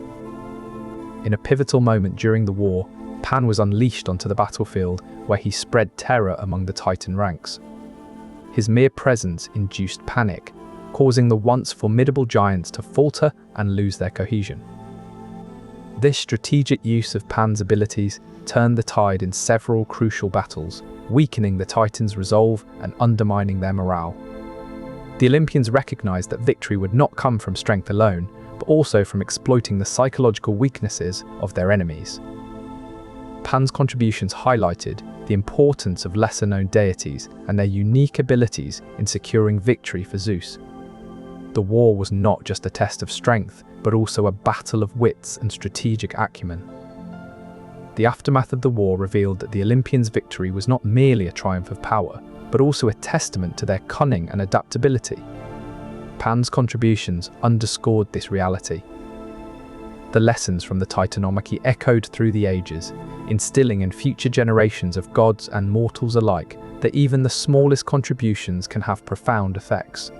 In a pivotal moment during the war, Pan was unleashed onto the battlefield where he spread terror among the Titan ranks. His mere presence induced panic, causing the once formidable giants to falter and lose their cohesion. This strategic use of Pan's abilities turned the tide in several crucial battles, weakening the Titans' resolve and undermining their morale. The Olympians recognized that victory would not come from strength alone, but also from exploiting the psychological weaknesses of their enemies. Pan's contributions highlighted the importance of lesser-known deities and their unique abilities in securing victory for Zeus. The war was not just a test of strength, but also a battle of wits and strategic acumen. The aftermath of the war revealed that the Olympians' victory was not merely a triumph of power, but also a testament to their cunning and adaptability. Pan's contributions underscored this reality. The lessons from the Titanomachy echoed through the ages, instilling in future generations of gods and mortals alike that even the smallest contributions can have profound effects.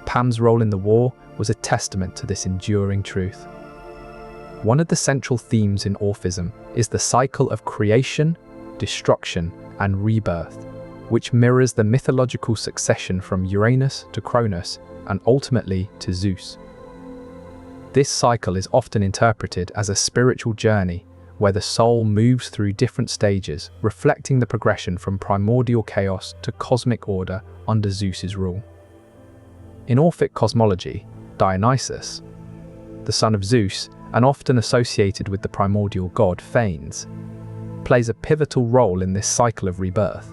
Pan's role in the war was a testament to this enduring truth. One of the central themes in Orphism is the cycle of creation, destruction, and rebirth, which mirrors the mythological succession from Uranus to Cronus and ultimately to Zeus. This cycle is often interpreted as a spiritual journey where the soul moves through different stages, reflecting the progression from primordial chaos to cosmic order under Zeus's rule. In Orphic cosmology, Dionysus, the son of Zeus and often associated with the primordial god Phanes, plays a pivotal role in this cycle of rebirth.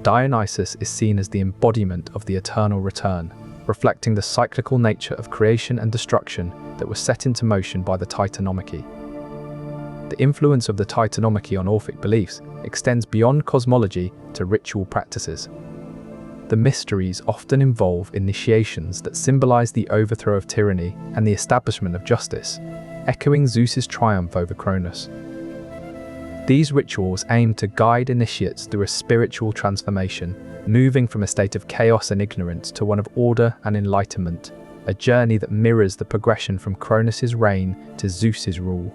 Dionysus is seen as the embodiment of the eternal return, reflecting the cyclical nature of creation and destruction that was set into motion by the Titanomachy. The influence of the Titanomachy on Orphic beliefs extends beyond cosmology to ritual practices. The mysteries often involve initiations that symbolize the overthrow of tyranny and the establishment of justice, echoing Zeus's triumph over Cronus. These rituals aim to guide initiates through a spiritual transformation, moving from a state of chaos and ignorance to one of order and enlightenment, a journey that mirrors the progression from Cronus's reign to Zeus's rule.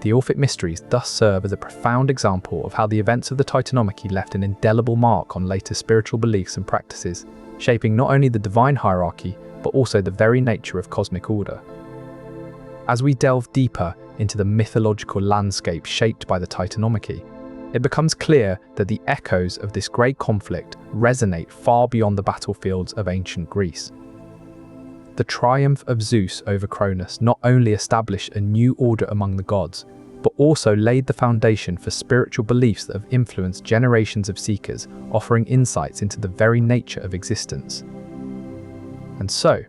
The Orphic mysteries thus serve as a profound example of how the events of the Titanomachy left an indelible mark on later spiritual beliefs and practices, shaping not only the divine hierarchy, but also the very nature of cosmic order. As we delve deeper into the mythological landscape shaped by the Titanomachy, it becomes clear that the echoes of this great conflict resonate far beyond the battlefields of ancient Greece. The triumph of Zeus over Cronus not only established a new order among the gods, but also laid the foundation for spiritual beliefs that have influenced generations of seekers, offering insights into the very nature of existence. And so,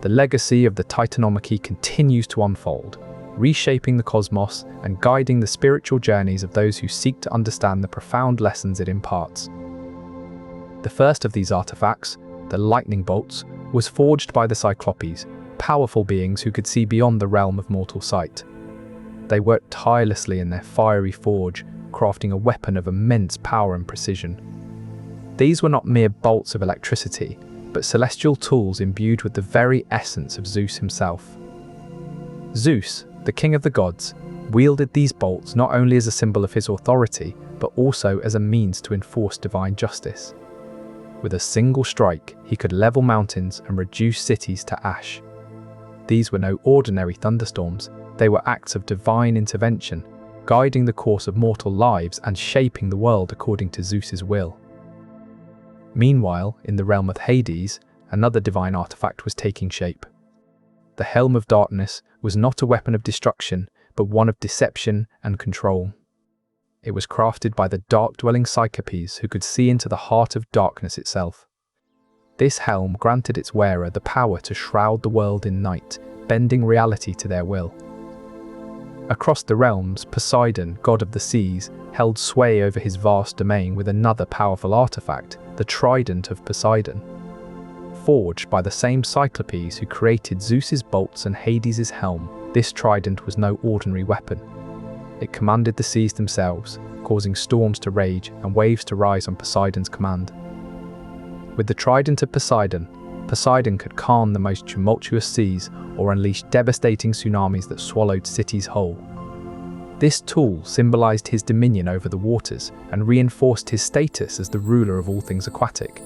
the legacy of the Titanomachy continues to unfold, reshaping the cosmos and guiding the spiritual journeys of those who seek to understand the profound lessons it imparts. The first of these artifacts, the lightning bolts, was forged by the Cyclopes, powerful beings who could see beyond the realm of mortal sight. They worked tirelessly in their fiery forge, crafting a weapon of immense power and precision. These were not mere bolts of electricity, but celestial tools imbued with the very essence of Zeus himself. Zeus, the king of the gods, wielded these bolts not only as a symbol of his authority, but also as a means to enforce divine justice. With a single strike, he could level mountains and reduce cities to ash. These were no ordinary thunderstorms, they were acts of divine intervention, guiding the course of mortal lives and shaping the world according to Zeus's will. Meanwhile, in the realm of Hades, another divine artifact was taking shape. The Helm of Darkness was not a weapon of destruction, but one of deception and control. It was crafted by the dark-dwelling Cyclopes who could see into the heart of darkness itself. This helm granted its wearer the power to shroud the world in night, bending reality to their will. Across the realms, Poseidon, god of the seas, held sway over his vast domain with another powerful artifact, the Trident of Poseidon. Forged by the same Cyclopes who created Zeus's bolts and Hades' helm, this trident was no ordinary weapon. It commanded the seas themselves, causing storms to rage and waves to rise on Poseidon's command. With the Trident of Poseidon, Poseidon could calm the most tumultuous seas or unleash devastating tsunamis that swallowed cities whole. This tool symbolized his dominion over the waters and reinforced his status as the ruler of all things aquatic.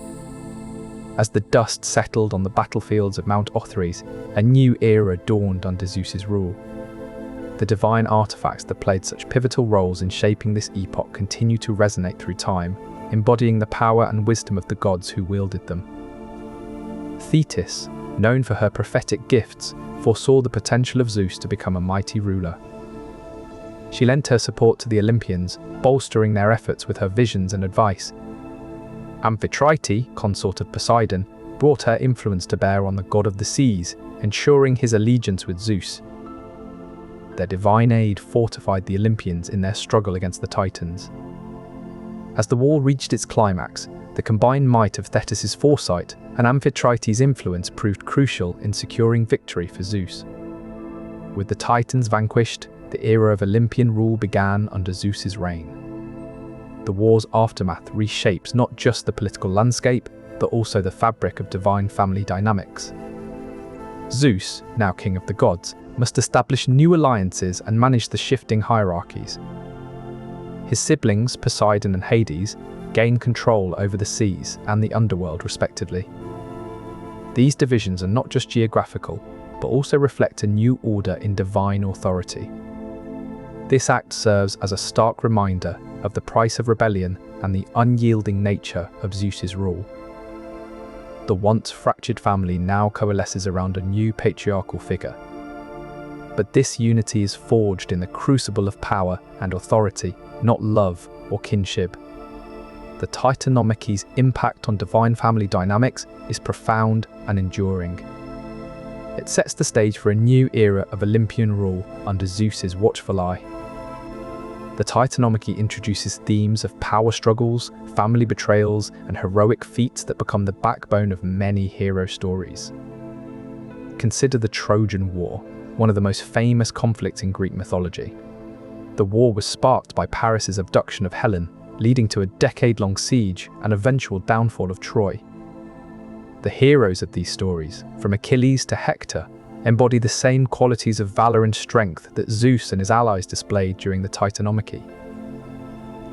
As the dust settled on the battlefields of Mount Othrys, a new era dawned under Zeus's rule. The divine artifacts that played such pivotal roles in shaping this epoch continue to resonate through time, embodying the power and wisdom of the gods who wielded them. Thetis, known for her prophetic gifts, foresaw the potential of Zeus to become a mighty ruler. She lent her support to the Olympians, bolstering their efforts with her visions and advice. Amphitrite, consort of Poseidon, brought her influence to bear on the god of the seas, ensuring his allegiance with Zeus. Their divine aid fortified the Olympians in their struggle against the Titans. As the war reached its climax, the combined might of Thetis' foresight and Amphitrite's influence proved crucial in securing victory for Zeus. With the Titans vanquished, the era of Olympian rule began under Zeus's reign. The war's aftermath reshapes not just the political landscape, but also the fabric of divine family dynamics. Zeus, now king of the gods, must establish new alliances and manage the shifting hierarchies. His siblings, Poseidon and Hades, gain control over the seas and the underworld respectively. These divisions are not just geographical, but also reflect a new order in divine authority. This act serves as a stark reminder of the price of rebellion and the unyielding nature of Zeus's rule. The once fractured family now coalesces around a new patriarchal figure. But this unity is forged in the crucible of power and authority, not love or kinship. The Titanomachy's impact on divine family dynamics is profound and enduring. It sets the stage for a new era of Olympian rule under Zeus's watchful eye. The Titanomachy introduces themes of power struggles, family betrayals, and heroic feats that become the backbone of many hero stories. Consider the Trojan War, one of the most famous conflicts in Greek mythology. The war was sparked by Paris' abduction of Helen, leading to a decade-long siege and eventual downfall of Troy. The heroes of these stories, from Achilles to Hector, embody the same qualities of valor and strength that Zeus and his allies displayed during the Titanomachy.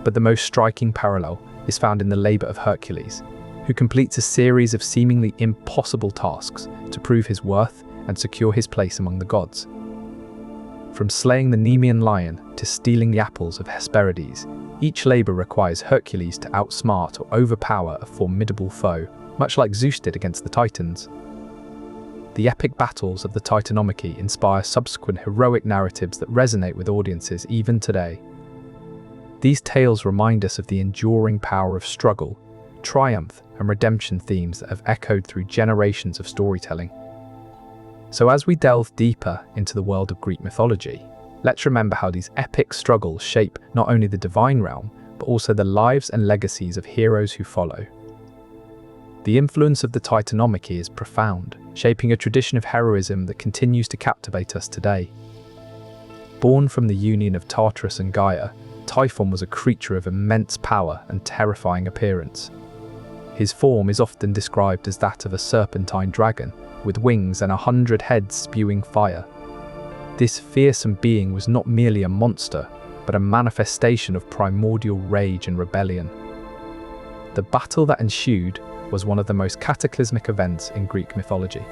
But the most striking parallel is found in the labor of Hercules, who completes a series of seemingly impossible tasks to prove his worth and secure his place among the gods. From slaying the Nemean lion to stealing the apples of Hesperides, each labor requires Hercules to outsmart or overpower a formidable foe, much like Zeus did against the Titans. The epic battles of the Titanomachy inspire subsequent heroic narratives that resonate with audiences even today. These tales remind us of the enduring power of struggle, triumph, and redemption themes that have echoed through generations of storytelling. So as we delve deeper into the world of Greek mythology, let's remember how these epic struggles shape not only the divine realm, but also the lives and legacies of heroes who follow. The influence of the Titanomachy is profound, shaping a tradition of heroism that continues to captivate us today. Born from the union of Tartarus and Gaia, Typhon was a creature of immense power and terrifying appearance. His form is often described as that of a serpentine dragon, with wings and 100 heads spewing fire. This fearsome being was not merely a monster, but a manifestation of primordial rage and rebellion. The battle that ensued was one of the most cataclysmic events in Greek mythology.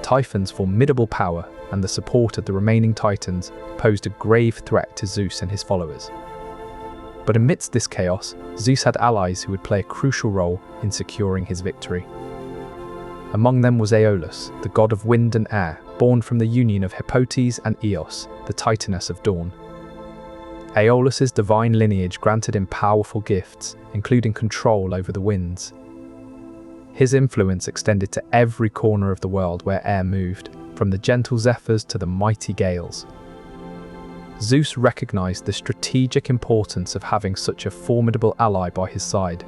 Typhon's formidable power and the support of the remaining Titans posed a grave threat to Zeus and his followers. But amidst this chaos, Zeus had allies who would play a crucial role in securing his victory. Among them was Aeolus, the god of wind and air, born from the union of Hippotes and Eos, the Titaness of dawn. Aeolus's divine lineage granted him powerful gifts, including control over the winds. His influence extended to every corner of the world where air moved, from the gentle zephyrs to the mighty gales. Zeus recognized the strategic importance of having such a formidable ally by his side.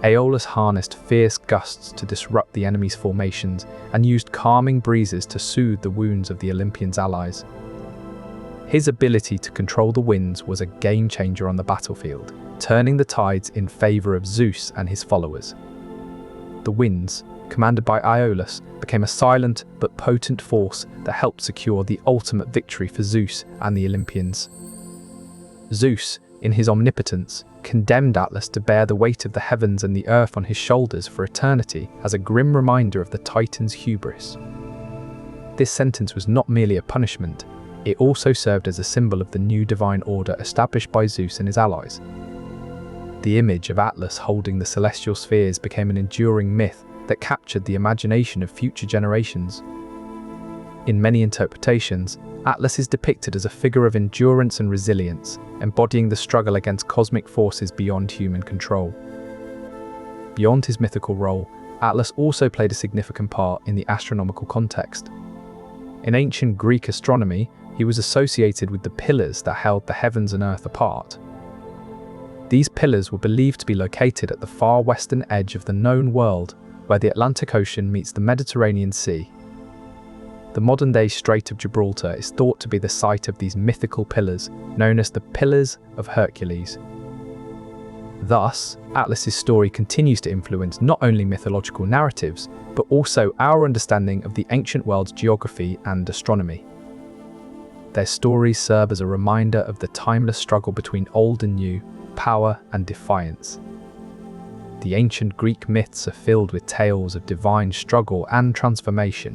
Aeolus harnessed fierce gusts to disrupt the enemy's formations and used calming breezes to soothe the wounds of the Olympians' allies. His ability to control the winds was a game-changer on the battlefield, turning the tides in favor of Zeus and his followers. The winds, commanded by Aeolus, became a silent but potent force that helped secure the ultimate victory for Zeus and the Olympians. Zeus, in his omnipotence, condemned Atlas to bear the weight of the heavens and the earth on his shoulders for eternity as a grim reminder of the Titan's hubris. This sentence was not merely a punishment, it also served as a symbol of the new divine order established by Zeus and his allies. The image of Atlas holding the celestial spheres became an enduring myth that captured the imagination of future generations. In many interpretations, Atlas is depicted as a figure of endurance and resilience, embodying the struggle against cosmic forces beyond human control. Beyond his mythical role, Atlas also played a significant part in the astronomical context. In ancient Greek astronomy, he was associated with the pillars that held the heavens and earth apart. These pillars were believed to be located at the far western edge of the known world, where the Atlantic Ocean meets the Mediterranean Sea. The modern-day Strait of Gibraltar is thought to be the site of these mythical pillars, known as the Pillars of Hercules. Thus, Atlas's story continues to influence not only mythological narratives, but also our understanding of the ancient world's geography and astronomy. Their stories serve as a reminder of the timeless struggle between old and new, power and defiance. The ancient Greek myths are filled with tales of divine struggle and transformation.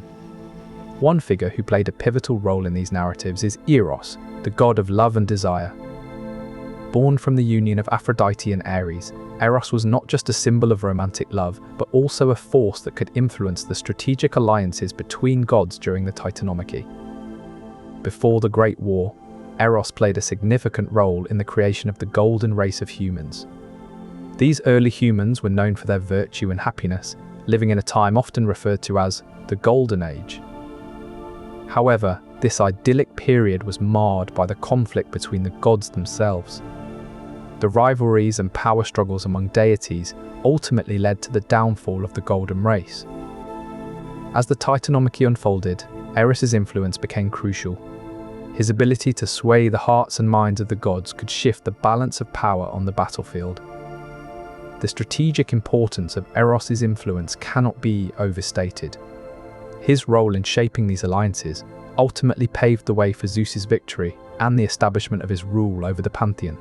One figure who played a pivotal role in these narratives is Eros, the god of love and desire. Born from the union of Aphrodite and Ares, Eros was not just a symbol of romantic love, but also a force that could influence the strategic alliances between gods during the Titanomachy. Before the Great War, Eros played a significant role in the creation of the golden race of humans. These early humans were known for their virtue and happiness, living in a time often referred to as the Golden Age. However, this idyllic period was marred by the conflict between the gods themselves. The rivalries and power struggles among deities ultimately led to the downfall of the golden race. As the Titanomachy unfolded, Eris's influence became crucial. His ability to sway the hearts and minds of the gods could shift the balance of power on the battlefield. The strategic importance of Eros's influence cannot be overstated. His role in shaping these alliances ultimately paved the way for Zeus's victory and the establishment of his rule over the Pantheon.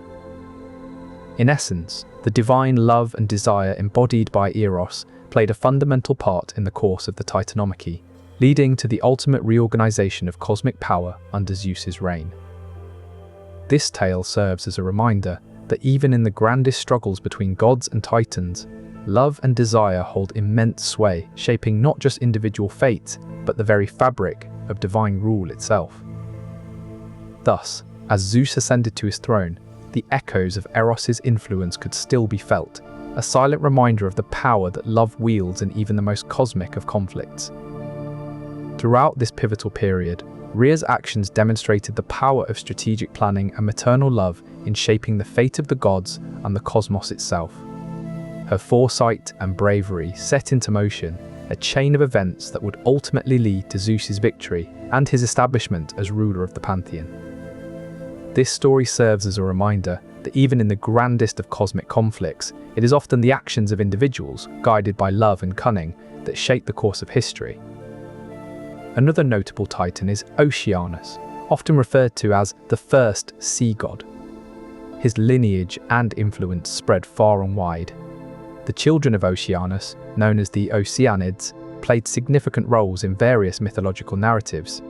In essence, the divine love and desire embodied by Eros played a fundamental part in the course of the Titanomachy, leading to the ultimate reorganization of cosmic power under Zeus's reign. This tale serves as a reminder that even in the grandest struggles between gods and titans, love and desire hold immense sway, shaping not just individual fates, but the very fabric of divine rule itself. Thus, as Zeus ascended to his throne, the echoes of Eros's influence could still be felt, a silent reminder of the power that love wields in even the most cosmic of conflicts. Throughout this pivotal period, Rhea's actions demonstrated the power of strategic planning and maternal love in shaping the fate of the gods and the cosmos itself. Her foresight and bravery set into motion a chain of events that would ultimately lead to Zeus's victory and his establishment as ruler of the Pantheon. This story serves as a reminder that even in the grandest of cosmic conflicts, it is often the actions of individuals, guided by love and cunning, that shape the course of history. Another notable titan is Oceanus, often referred to as the first sea god. His lineage and influence spread far and wide. The children of Oceanus, known as the Oceanids, played significant roles in various mythological narratives.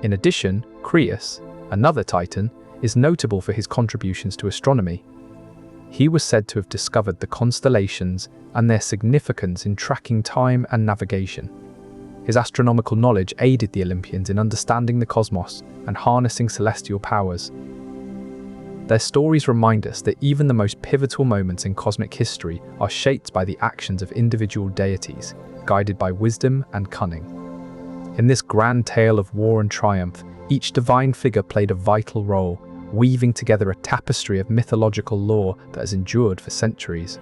In addition, Creus, another titan, is notable for his contributions to astronomy. He was said to have discovered the constellations and their significance in tracking time and navigation. His astronomical knowledge aided the Olympians in understanding the cosmos and harnessing celestial powers. Their stories remind us that even the most pivotal moments in cosmic history are shaped by the actions of individual deities, guided by wisdom and cunning. In this grand tale of war and triumph, each divine figure played a vital role, weaving together a tapestry of mythological lore that has endured for centuries.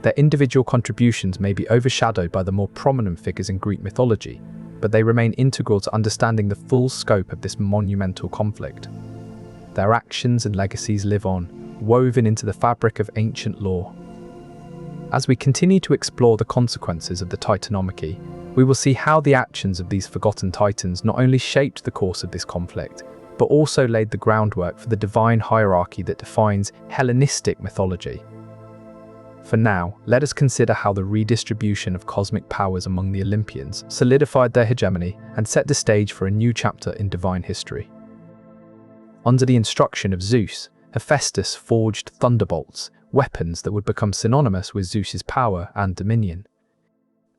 Their individual contributions may be overshadowed by the more prominent figures in Greek mythology, but they remain integral to understanding the full scope of this monumental conflict. Their actions and legacies live on, woven into the fabric of ancient lore. As we continue to explore the consequences of the Titanomachy, we will see how the actions of these forgotten titans not only shaped the course of this conflict, but also laid the groundwork for the divine hierarchy that defines Hellenistic mythology. For now, let us consider how the redistribution of cosmic powers among the Olympians solidified their hegemony and set the stage for a new chapter in divine history. Under the instruction of Zeus, Hephaestus forged thunderbolts, weapons that would become synonymous with Zeus's power and dominion.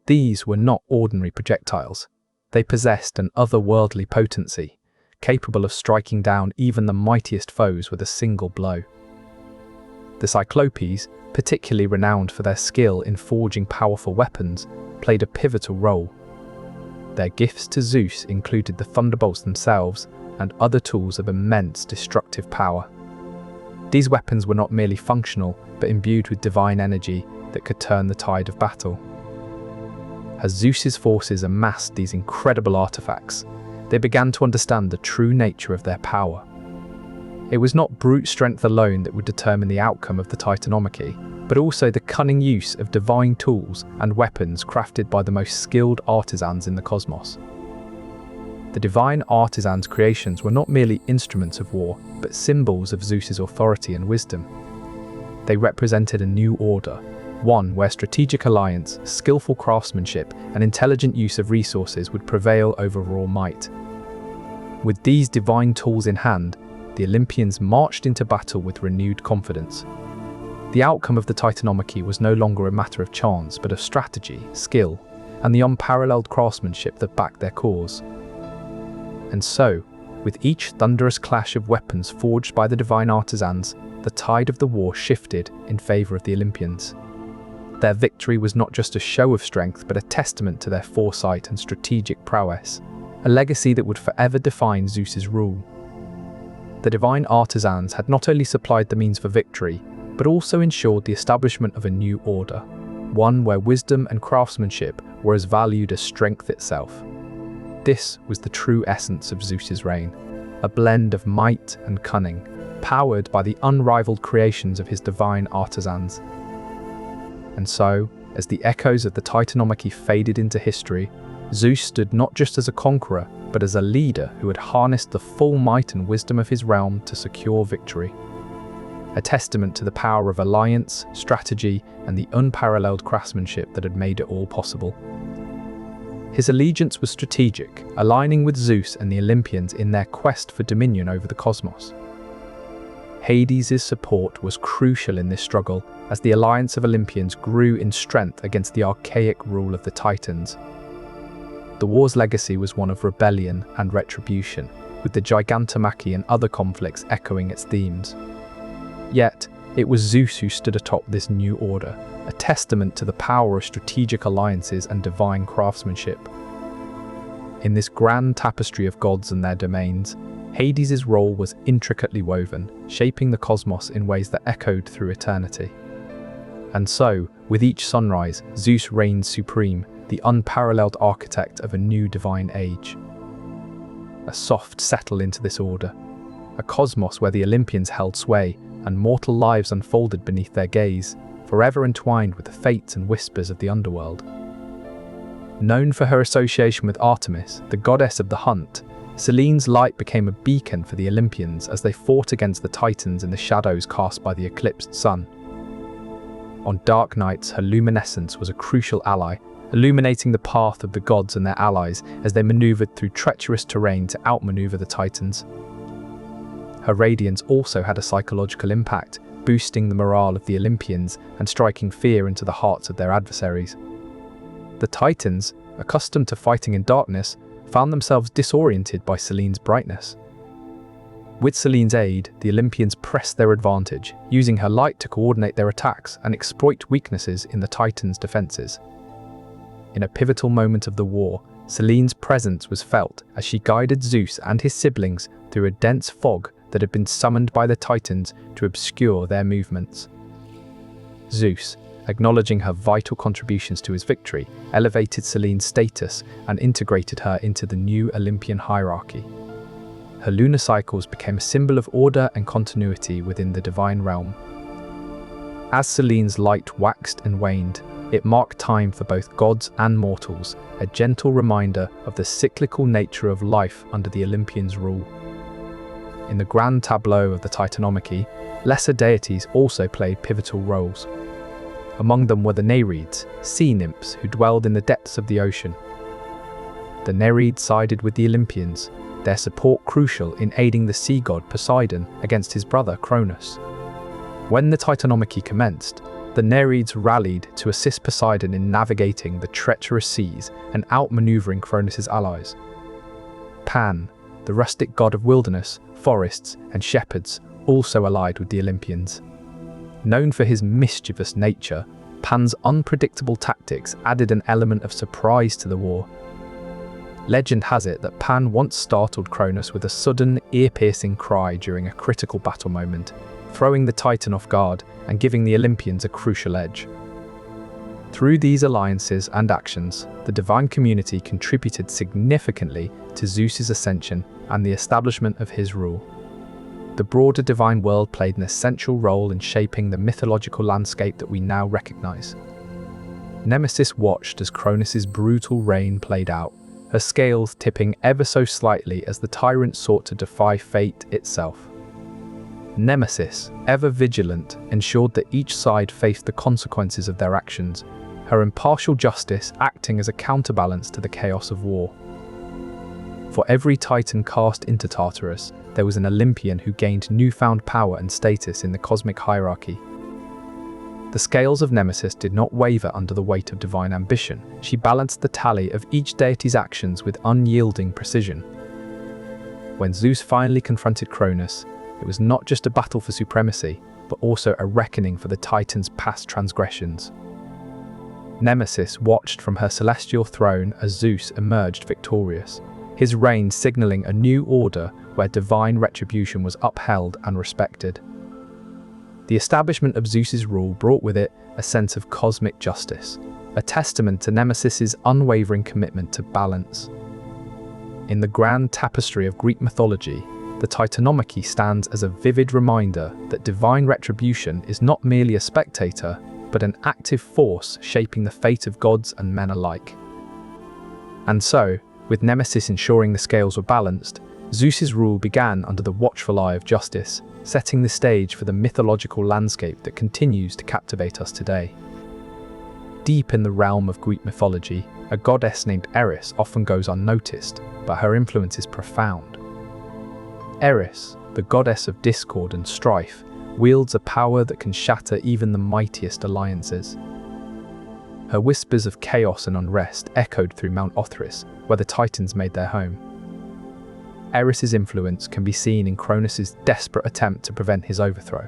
These were not ordinary projectiles. They possessed an otherworldly potency, capable of striking down even the mightiest foes with a single blow. The Cyclopes, particularly renowned for their skill in forging powerful weapons, played a pivotal role. Their gifts to Zeus included the thunderbolts themselves and other tools of immense destructive power. These weapons were not merely functional, but imbued with divine energy that could turn the tide of battle. As Zeus's forces amassed these incredible artifacts, they began to understand the true nature of their power. It was not brute strength alone that would determine the outcome of the Titanomachy, but also the cunning use of divine tools and weapons crafted by the most skilled artisans in the cosmos. The divine artisans' creations were not merely instruments of war, but symbols of Zeus's authority and wisdom. They represented a new order, one where strategic alliance, skillful craftsmanship, and intelligent use of resources would prevail over raw might. With these divine tools in hand, the Olympians marched into battle with renewed confidence. The outcome of the Titanomachy was no longer a matter of chance, but of strategy, skill, and the unparalleled craftsmanship that backed their cause. And so, with each thunderous clash of weapons forged by the divine artisans, the tide of the war shifted in favor of the Olympians. Their victory was not just a show of strength, but a testament to their foresight and strategic prowess, a legacy that would forever define Zeus's rule. The divine artisans had not only supplied the means for victory, but also ensured the establishment of a new order, one where wisdom and craftsmanship were as valued as strength itself. This was the true essence of Zeus's reign, a blend of might and cunning, powered by the unrivaled creations of his divine artisans. And so, as the echoes of the Titanomachy faded into history, Zeus stood not just as a conqueror, but as a leader who had harnessed the full might and wisdom of his realm to secure victory. A testament to the power of alliance, strategy, and the unparalleled craftsmanship that had made it all possible. His allegiance was strategic, aligning with Zeus and the Olympians in their quest for dominion over the cosmos. Hades' support was crucial in this struggle, as the alliance of Olympians grew in strength against the archaic rule of the Titans. The war's legacy was one of rebellion and retribution, with the Gigantomachy and other conflicts echoing its themes. Yet, it was Zeus who stood atop this new order, a testament to the power of strategic alliances and divine craftsmanship. In this grand tapestry of gods and their domains, Hades' role was intricately woven, shaping the cosmos in ways that echoed through eternity. And so, with each sunrise, Zeus reigned supreme, the unparalleled architect of a new divine age. A soft settle into this order, a cosmos where the Olympians held sway and mortal lives unfolded beneath their gaze, forever entwined with the fates and whispers of the underworld. Known for her association with Artemis, the goddess of the hunt, Selene's light became a beacon for the Olympians as they fought against the Titans in the shadows cast by the eclipsed sun. On dark nights, her luminescence was a crucial ally, illuminating the path of the gods and their allies as they maneuvered through treacherous terrain to outmaneuver the Titans. Her radiance also had a psychological impact, boosting the morale of the Olympians and striking fear into the hearts of their adversaries. The Titans, accustomed to fighting in darkness, found themselves disoriented by Selene's brightness. With Selene's aid, the Olympians pressed their advantage, using her light to coordinate their attacks and exploit weaknesses in the Titans' defenses. In a pivotal moment of the war, Selene's presence was felt as she guided Zeus and his siblings through a dense fog that had been summoned by the Titans to obscure their movements. Zeus, acknowledging her vital contributions to his victory, elevated Selene's status and integrated her into the new Olympian hierarchy. Her lunar cycles became a symbol of order and continuity within the divine realm. As Selene's light waxed and waned, it marked time for both gods and mortals, a gentle reminder of the cyclical nature of life under the Olympians' rule. In the grand tableau of the Titanomachy, lesser deities also played pivotal roles. Among them were the Nereids, sea nymphs who dwelled in the depths of the ocean. The Nereids sided with the Olympians, their support crucial in aiding the sea god Poseidon against his brother Cronus. When the Titanomachy commenced, the Nereids rallied to assist Poseidon in navigating the treacherous seas and outmaneuvering Cronus' allies. Pan, the rustic god of wilderness, forests, and shepherds, also allied with the Olympians. Known for his mischievous nature, Pan's unpredictable tactics added an element of surprise to the war. Legend has it that Pan once startled Cronus with a sudden, ear-piercing cry during a critical battle moment, throwing the Titan off guard and giving the Olympians a crucial edge. Through these alliances and actions, the divine community contributed significantly to Zeus's ascension and the establishment of his rule. The broader divine world played an essential role in shaping the mythological landscape that we now recognize. Nemesis watched as Cronus' brutal reign played out, her scales tipping ever so slightly as the tyrant sought to defy fate itself. Nemesis, ever vigilant, ensured that each side faced the consequences of their actions, her impartial justice acting as a counterbalance to the chaos of war. For every Titan cast into Tartarus, there was an Olympian who gained newfound power and status in the cosmic hierarchy. The scales of Nemesis did not waver under the weight of divine ambition. She balanced the tally of each deity's actions with unyielding precision. When Zeus finally confronted Cronus, it was not just a battle for supremacy, but also a reckoning for the Titan's past transgressions. Nemesis watched from her celestial throne as Zeus emerged victorious, his reign signaling a new order where divine retribution was upheld and respected. The establishment of Zeus's rule brought with it a sense of cosmic justice, a testament to Nemesis's unwavering commitment to balance. In the grand tapestry of Greek mythology, the Titanomachy stands as a vivid reminder that divine retribution is not merely a spectator, but an active force shaping the fate of gods and men alike. And so, with Nemesis ensuring the scales were balanced, Zeus's rule began under the watchful eye of justice, setting the stage for the mythological landscape that continues to captivate us today. Deep in the realm of Greek mythology, a goddess named Eris often goes unnoticed, but her influence is profound. Eris, the goddess of discord and strife, wields a power that can shatter even the mightiest alliances. Her whispers of chaos and unrest echoed through Mount Othrys, where the Titans made their home. Eris's influence can be seen in Cronus' desperate attempt to prevent his overthrow.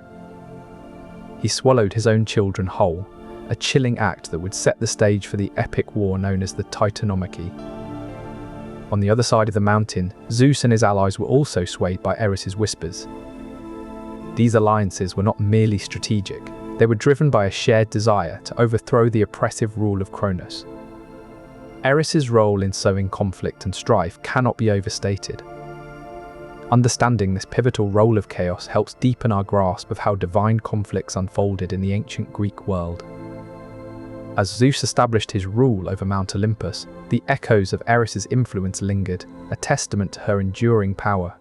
He swallowed his own children whole, a chilling act that would set the stage for the epic war known as the Titanomachy. On the other side of the mountain, Zeus and his allies were also swayed by Eris's whispers. These alliances were not merely strategic, they were driven by a shared desire to overthrow the oppressive rule of Cronus. Eris's role in sowing conflict and strife cannot be overstated. Understanding this pivotal role of chaos helps deepen our grasp of how divine conflicts unfolded in the ancient Greek world. As Zeus established his rule over Mount Olympus, the echoes of Eris's influence lingered, a testament to her enduring power.